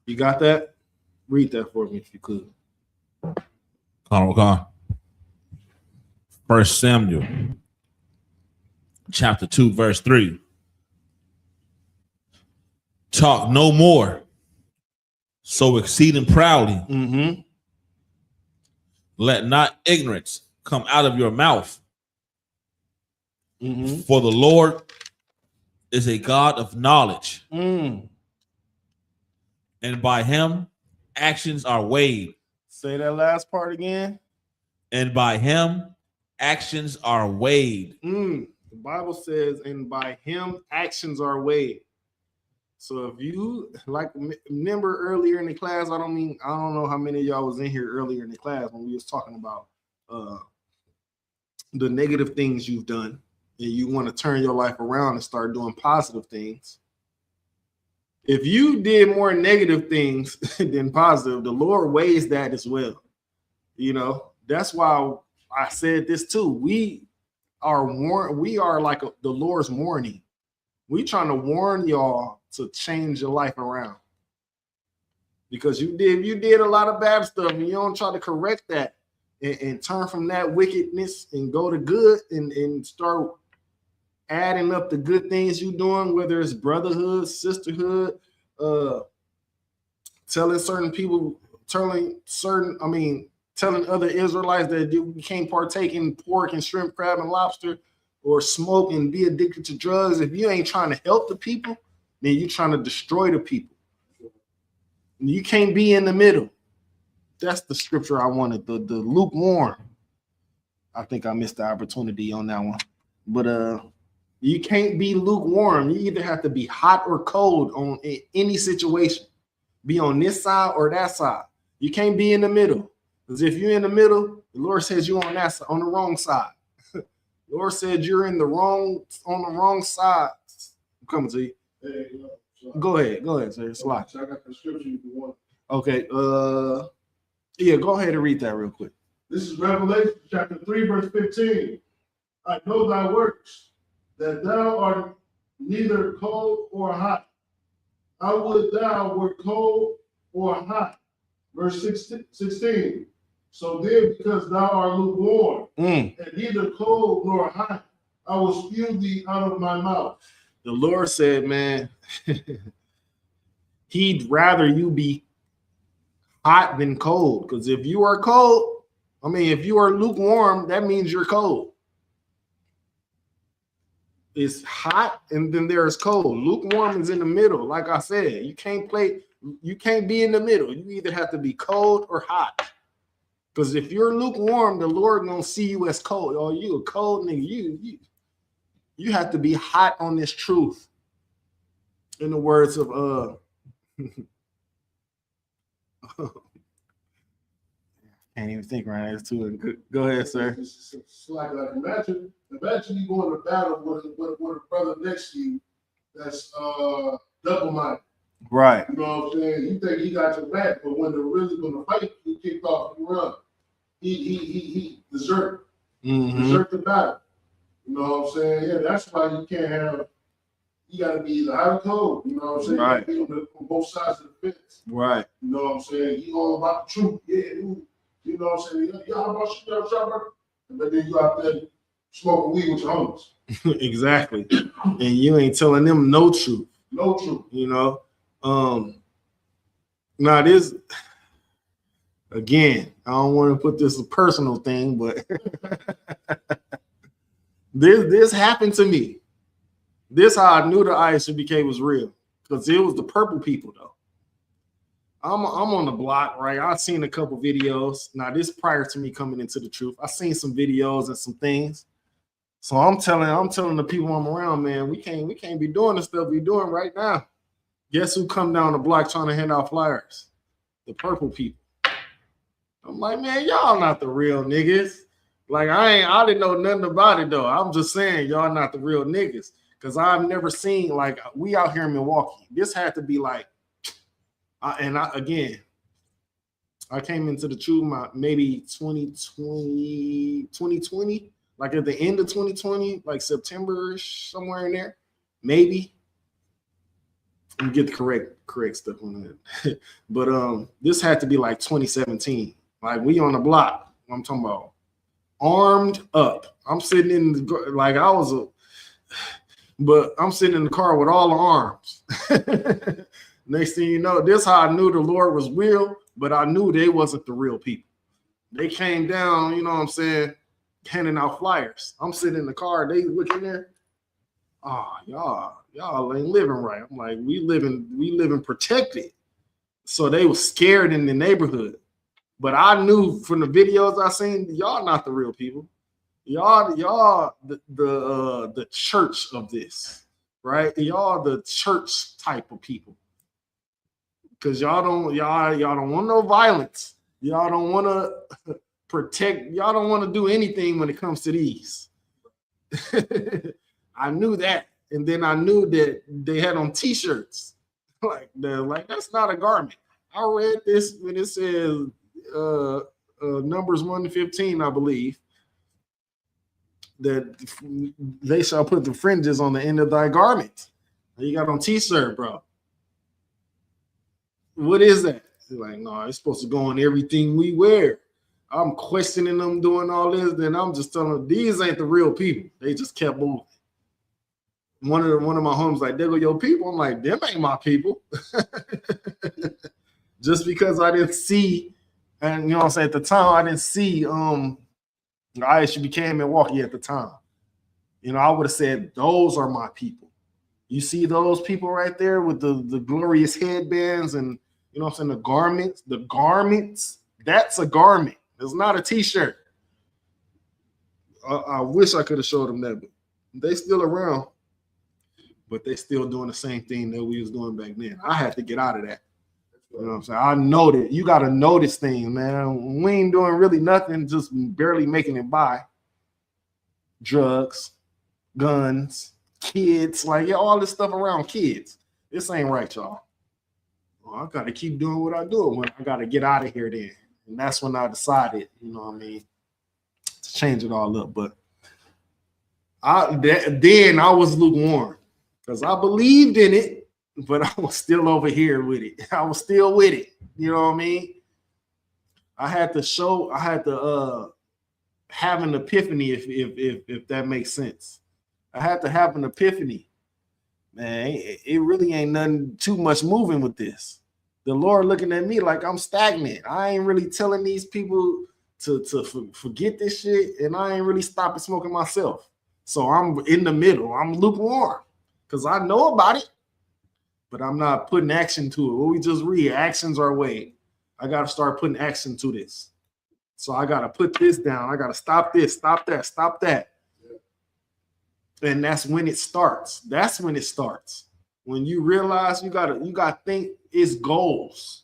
You got that? Read that for me if you could. Okay. 1 Samuel, chapter 2, verse 3. Talk no more so exceeding proudly. Mm-hmm. Let not ignorance come out of your mouth. Mm-hmm. For the Lord is a God of knowledge. Mm. And by him actions are weighed. Say that last part again. And by him actions are weighed. The Bible says, and by him actions are weighed. So if you remember earlier in the class, I don't know how many of y'all was in here earlier in the class when we was talking about the negative things you've done, and you want to turn your life around and start doing positive things. If you did more negative things than positive, the Lord weighs that as well. You know, that's why I said this too. We are like the Lord's warning. We trying to warn y'all to change your life around. Because you did a lot of bad stuff and you don't try to correct that and turn from that wickedness and go to good and start adding up the good things you're doing, whether it's brotherhood, sisterhood, telling certain people, telling other Israelites that you can't partake in pork and shrimp, crab, and lobster, or smoke and be addicted to drugs. If you ain't trying to help the people, then you're trying to destroy the people. You can't be in the middle. That's the scripture I wanted, the lukewarm. I think I missed the opportunity on that one. But you can't be lukewarm. You either have to be hot or cold on any situation. Be on this side or that side. You can't be in the middle. Because if you're in the middle, the Lord says you're on that side, on the wrong side. The Lord said you're on the wrong side. I'm coming to you. Hey, Go ahead, sir. It's live. I got the scripture if you want. Okay. Yeah, go ahead and read that real quick. This is Revelation chapter 3, verse 15. I know thy works, that thou art neither cold or hot. I would thou were cold or hot. Verse 16. So then, because thou art lukewarm, and neither cold nor hot, I will spew thee out of my mouth. The Lord said, man, he'd rather you be hot than cold. Because if you are cold, if you are lukewarm, that means you're cold. It's hot and then there's cold. Lukewarm is in the middle. Like I said, you can't be in the middle. You either have to be cold or hot. Because if you're lukewarm, the Lord gonna see you as cold. Oh, you a cold nigga. You have to be hot on this truth. In the words of can't even think right now. It's too. Go ahead, sir. It's like imagine you going to battle with a brother next to you that's double-minded. Right. You know what I'm saying? You think he got your back, but when they're really going to fight, he kicked off and run. He desert the battle. You know what I'm saying? Yeah, that's why you can't have. You got to be either hot or cold. You know what I'm saying? Right. You be on both sides of the fence. Right. You know what I'm saying? He all about the truth. Yeah, you know what I'm saying? Y'all about shit, but then you out there smoking weed with your homies. Exactly. And you ain't telling them no truth. No truth. You know? Now this, again, I don't want to put this a personal thing, but this happened to me. This how I knew the ISUBK was real. Because it was the purple people, though. I'm on the block, right? I've seen a couple videos. Now, this prior to me coming into the truth. I've seen some videos and some things. So I'm telling the people I'm around, man, we can't be doing the stuff we're doing right now. Guess who come down the block trying to hand out flyers? The purple people. I'm like, man, y'all not the real niggas. Like, I didn't know nothing about it, though. I'm just saying, y'all not the real niggas. Because I've never seen, like, we out here in Milwaukee. This had to be like, I came into the truth maybe 2020, like at the end of 2020, like September-ish, somewhere in there, maybe. Let me get the correct stuff on that. But this had to be like 2017. Like, we on the block. I'm talking about armed up. I'm sitting in but I'm sitting in the car with all the arms. Next thing you know, this how I knew the Lord was real, but I knew they wasn't the real people. They came down, you know what I'm saying, handing out flyers. I'm sitting in the car, they looking there. Oh, y'all ain't living right. I'm like, we living protected. So they was scared in the neighborhood. But I knew from the videos I seen, y'all not the real people. Y'all the church of this, right? Y'all the church type of people. Because y'all don't want no violence. Y'all don't want to protect. Y'all don't want to do anything when it comes to these. I knew that, and then I knew that they had on T-shirts. like that's not a garment. I read this when it says Numbers 1:15, I believe, that they shall put the fringes on the end of thy garment. You got on T-shirt, bro. What is that? He's like, no, it's supposed to go on everything we wear. I'm questioning them doing all this, then I'm just telling them these ain't the real people. They just kept moving. One of my homies like, there go your people. I'm like, them ain't my people. Just because I didn't see, and you know what I'm saying, at the time I didn't see ISU became Milwaukee at the time. You know, I would have said those are my people. You see those people right there with the glorious headbands and you know what I'm saying, the garments, that's a garment. It's not a t-shirt. I wish I could have showed them that, but they still around. But they still doing the same thing that we was doing back then. I had to get out of that. You know what I'm saying? I know that you got to know this thing, man. We ain't doing really nothing, just barely making it by. Drugs, guns, kids, like yeah, all this stuff around kids. This ain't right, y'all. Well, I got to keep doing what I do. When I got to get out of here then. And that's when I decided, you know what I mean, to change it all up. But then I was lukewarm because I believed in it, but I was still over here with it. I was still with it. You know what I mean? I had to have an epiphany if that makes sense. I had to have an epiphany. Man, it really ain't nothing too much moving with this. The Lord looking at me like I'm stagnant. I ain't really telling these people to forget this shit, and I ain't really stopping smoking myself. So I'm in the middle. I'm lukewarm because I know about it, but I'm not putting action to it. What we just read, actions are way. I got to start putting action to this. So I got to put this down. I got to stop this, stop that, stop that. And that's when it starts. That's when it starts. When you realize you gotta think it's goals.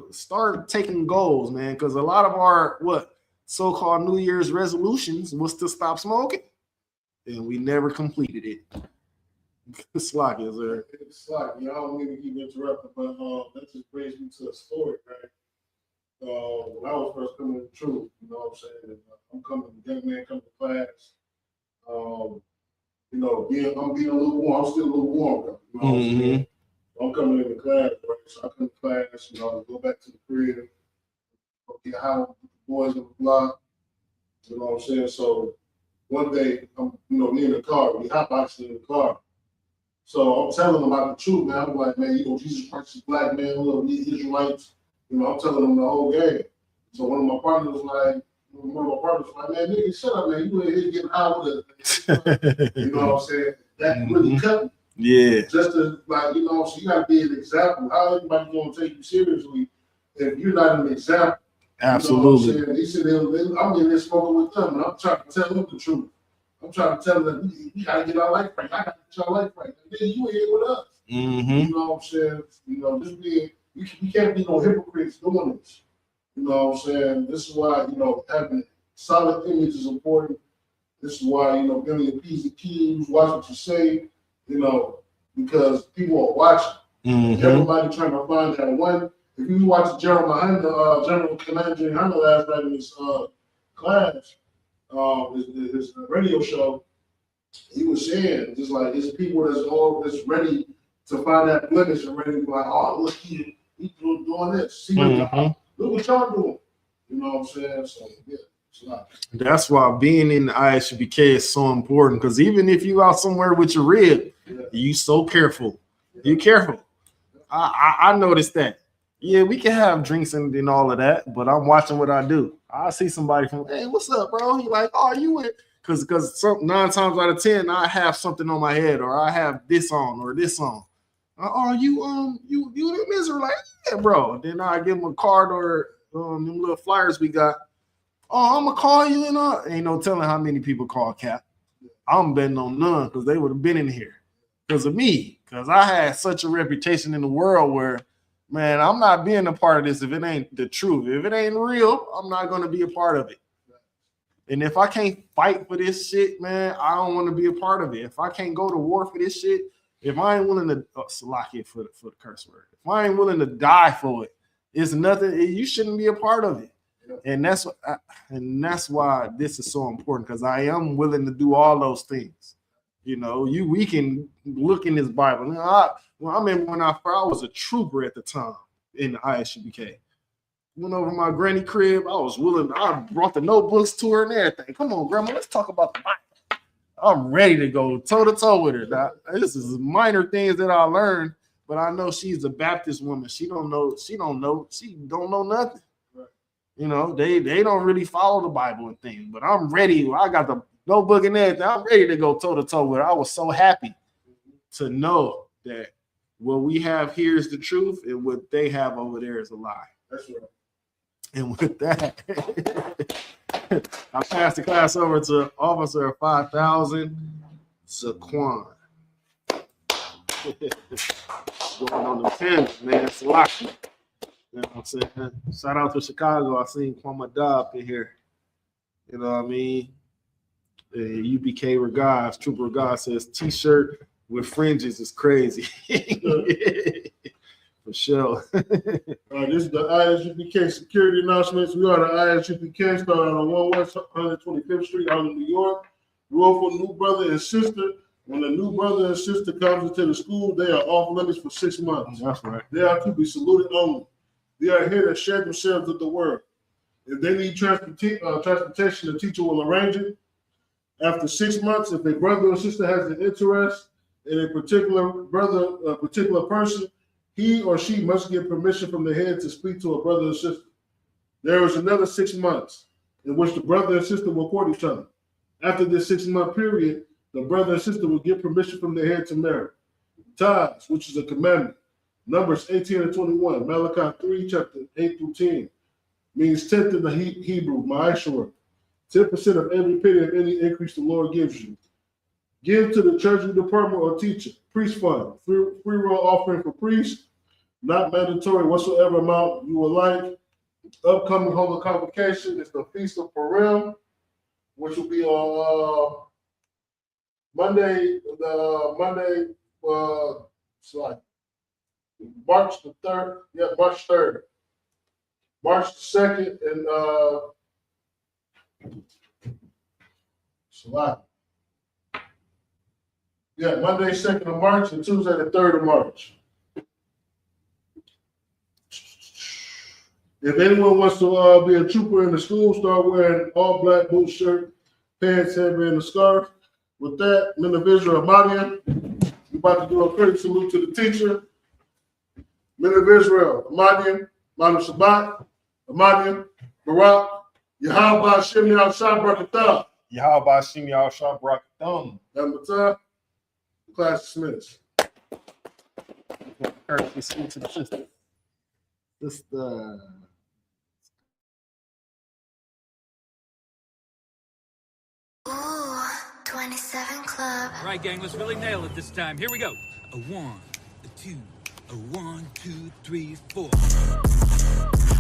Start taking goals, man. Because a lot of our so-called New Year's resolutions was to stop smoking, and we never completed it. It's like, is there? It's like, I don't mean to keep interrupting, but that just brings me to a story, right? When I was first coming to the truth, you know what I'm saying? I'm young man coming to class. You know, I'm being a little warm. I'm still a little warm, though. You know what I'm saying? I'm coming into class, right? So I come to class, you know, go back to the crib, get high with the boys on the block. You know what I'm saying? So one day, me in the car, we hotboxing in the car. So I'm telling them about the truth, man. I'm like, man, you know, Jesus Christ is black, man. We Israelites. You know, I'm telling them the whole game. So one of my partners was like, man, nigga, shut up, man. You ain't here getting high with it. You know what I'm saying? That really cut me. Yeah. Just to, like, you know, so you got to be an example. How everybody going to take you seriously if you're not an example? Absolutely. You know what I'm saying? They sit there, I'm in there smoking with them, and I'm trying to tell them the truth. I'm trying to tell them, we got to get our life right. I got to get our life right. And then you ain't here with us. You know what I'm saying? You know, just being, we can't be no hypocrites doing this. You know what I'm saying? This is why, you know, having solid image is important. This is why, you know, being your P's and Q's, watch what you say, you know, because people are watching. Everybody trying to find that one. If you watch General Commander Hunter last night in his class, his radio show, he was saying, just like, it's people that's ready to find that blemish and ready to be like, oh, look, he doing this. See what look what y'all doing. You know what I'm saying? So, yeah, it's a lot. That's why being in the ISUBK is so important, because even if you out somewhere with your rib, you so careful. You careful. I noticed that. Yeah, we can have drinks and all of that, but I'm watching what I do. I see somebody from, hey, what's up, bro? He like, oh, you with? Because 9 times out of 10, I have something on my head, or I have this on or this on. Oh, you the misery? Like, yeah, bro. Then I give him a card or them little flyers we got. Oh, I'm gonna call you, and ain't no telling how many people call Cap. I'm betting on none, because they would have been in here because of me. Because I had such a reputation in the world where, man, I'm not being a part of this if it ain't the truth. If it ain't real, I'm not gonna be a part of it. And if I can't fight for this shit, man, I don't want to be a part of it. If I can't go to war for this shit, if I ain't willing to Salakia for the curse word, if I ain't willing to die for it, it's nothing. You shouldn't be a part of it. And that's why this is so important, because I am willing to do all those things. You know, we can look in this Bible. I remember when I was a trooper at the time in the ISUBK. Went over to my granny crib. I brought the notebooks to her and everything. Come on, grandma, let's talk about the Bible. I'm ready to go toe to toe with her. Now, this is minor things that I learned, but I know she's a Baptist woman. She don't know nothing. Right. You know, they don't really follow the Bible and things, but I'm ready. I got the notebook and everything. I'm ready to go toe to toe with her. I was so happy to know that what we have here is the truth and what they have over there is a lie. That's right. And with that, I pass the class over to Officer 5000, Zaquan. Going on the 10, man. It's lucky. You know what I'm saying? Shout out to Chicago. I seen Kwame up in here. You know what I mean? UBK regards, Trooper regards says t-shirt with fringes is crazy. For sure. This is the ISUPK security announcements. We are the ISUPK, starting on 1 West 125th Street out in New York. Rule for new brother and sister. When a new brother and sister comes into the school, they are off limits for 6 months. That's right. They are to be saluted only. They are here to share themselves with the word. If they need transportation, the teacher will arrange it. After 6 months, if a brother or sister has an interest in a particular person, he or she must get permission from the head to speak to a brother or sister. There is another 6 months in which the brother and sister will court each other. After this 6 month period, the brother and sister will get permission from the head to marry. Tithes, which is a commandment. Numbers 18 and 21, Malachi 3, chapter 8 through 10, means 10th in the Hebrew, ma'ashor, 10% of every penny of any increase the Lord gives you. Give to the treasury department or teacher. Priest fund, free roll offering for priests, not mandatory whatsoever amount you would like. Upcoming holy convocation is the Feast of Purim, which will be on Monday, March the 3rd. Yeah, March 3rd. March the 2nd and yeah, Monday, 2nd of March, and Tuesday, the 3rd of March. If anyone wants to be a trooper in the school, start wearing all black boot shirt, pants, headband, and scarf. With that, men of Israel, Ahmadian, we're about to do a credit salute to the teacher. Men of Israel, Ahmadian, Manu Shabbat, Ahmadian, Barak, Yahweh Shem Yahweh Shabbat, Yahweh Shem Yahweh Shabbat, Yahweh. Class dismissed. Courtesy salute to the sister. Ooh, 27 Club. All right, gang, let's really nail it this time. Here we go. A 1, a 2, a 1, 2, 3, 4.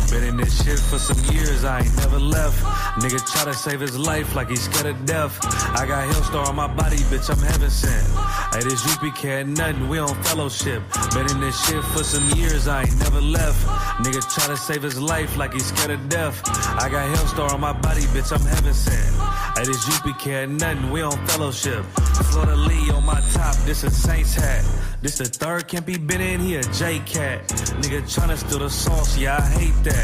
Been in this shit for some years, I ain't never left. Nigga try to save his life like he's scared of death. I got Hillstar on my body, bitch, I'm heaven sent. Hey, this UPK ain't nothing, we on fellowship. Been in this shit for some years, I ain't never left. Nigga try to save his life like he's scared of death. I got Hillstar on my body, bitch, I'm heaven sent. Hey, this UPK ain't nothing, we on fellowship. Florida Lee on my top, this a Saints hat. This the third can't be been in, he a J-Cat. Nigga tryna steal the sauce, yeah, I hate that.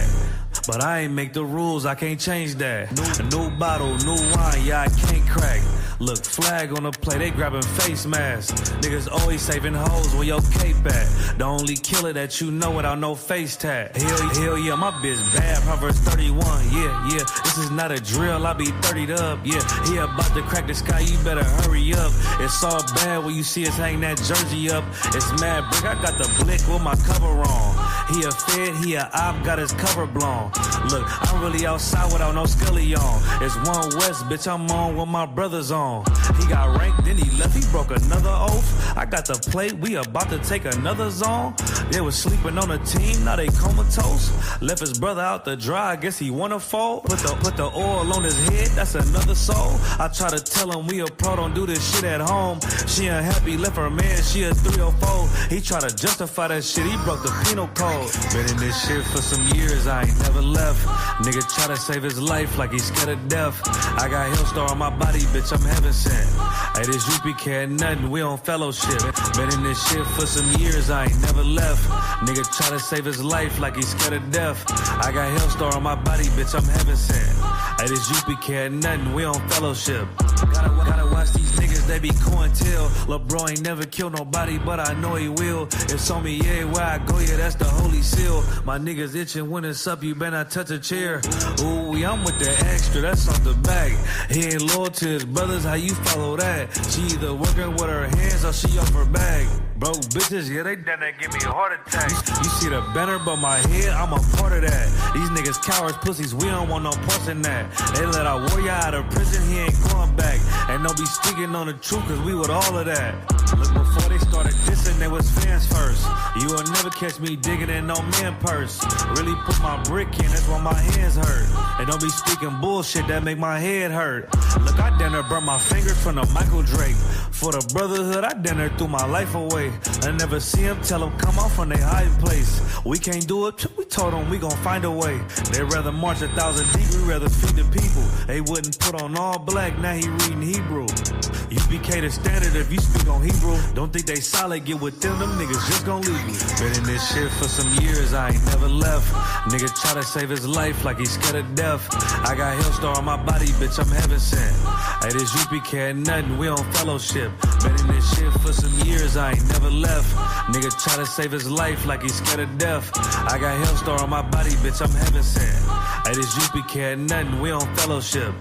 But I ain't make the rules, I can't change that. New bottle, new wine, yeah, I can't crack. Look, flag on the play, they grabbing face masks. Niggas always saving hoes where your cape at. The only killer that you know without no face tag. Hell yeah, my bitch bad, Proverbs 31, yeah. This is not a drill, I be 30'd up, yeah. He about to crack the sky, you better hurry up. It's all bad when you see us hang that jersey up. It's mad brick, I got the blick with my cover on. He a fed, he a op, got his cover blown. Look, I'm really outside without no scully on. It's 1 West, bitch, I'm on with my brothers on. He got ranked, then he left, he broke another oath. I got the plate, we about to take another zone. They was sleeping on a team, now they comatose. Left his brother out to dry, I guess he wanna fold. Put the oil on his head, that's another soul. I try to tell him we a pro, don't do this shit at home. She unhappy, left her man, she a 304. He try to justify that shit, he broke the penal code. cold. Been in this shit for some years, I ain't never left. Nigga try to save his life like he's scared of death. I got Hillstar on my body, bitch, I'm heaven sent. Hey, this UPK ain't nothing, we on fellowship. Been in this shit for some years, I ain't never left. Nigga try to save his life like he's scared of death. I got Hillstar on my body, bitch, I'm heaven sent. Hey, this UPK ain't nothing, we on fellowship. Gotta watch these niggas, they be cointel. Lil' bro ain't never killed nobody, but I know he will. It's on me, yeah, where I go, yeah, that's the holy seal. My niggas itching when it's up, you better not touch a chair. Ooh, I'm with the extra, that's off the back. He ain't loyal to his brothers, how you follow that? She either working with her hands or she off her bag. Broke bitches, yeah, they done that, give me a heart attack. You see the banner, but my head, I'm a part of that. These niggas cowards, pussies, we don't want no parts in that. They let our warrior out of prison, he ain't going back. And don't be speaking on the truth, cause we with all of that. Look, before they started dissing, they was fans first. You will never catch me digging in no man purse. Really put my brick in, that's why my hands hurt. And don't be speaking bullshit, that make my head hurt. Look, I dinner burnt my fingers from the Michael Drake. For the brotherhood, I dinner threw my life away. I never see him, tell him come off from their hiding place. We can't do it, we told them we gon' find a way. They rather march 1,000 deep, we rather feed the people. They wouldn't put on all black, now he reading Hebrew. UPK the standard if you speak on Hebrew. Don't think they solid, get with them niggas just gon' leave you. Been in this shit for some years, I ain't never left. Nigga try to save his life like he's scared of death. I got Hillstar on my body, bitch, I'm heaven sent. Hey, this UPK ain't nothing, we on fellowship. Been in this shit for some years, I ain't never left. Nigga try to save his life like he's scared of death. I got Hillstar on my body, bitch, I'm heaven sent. Hey, this UPK ain't nothing, we on fellowship.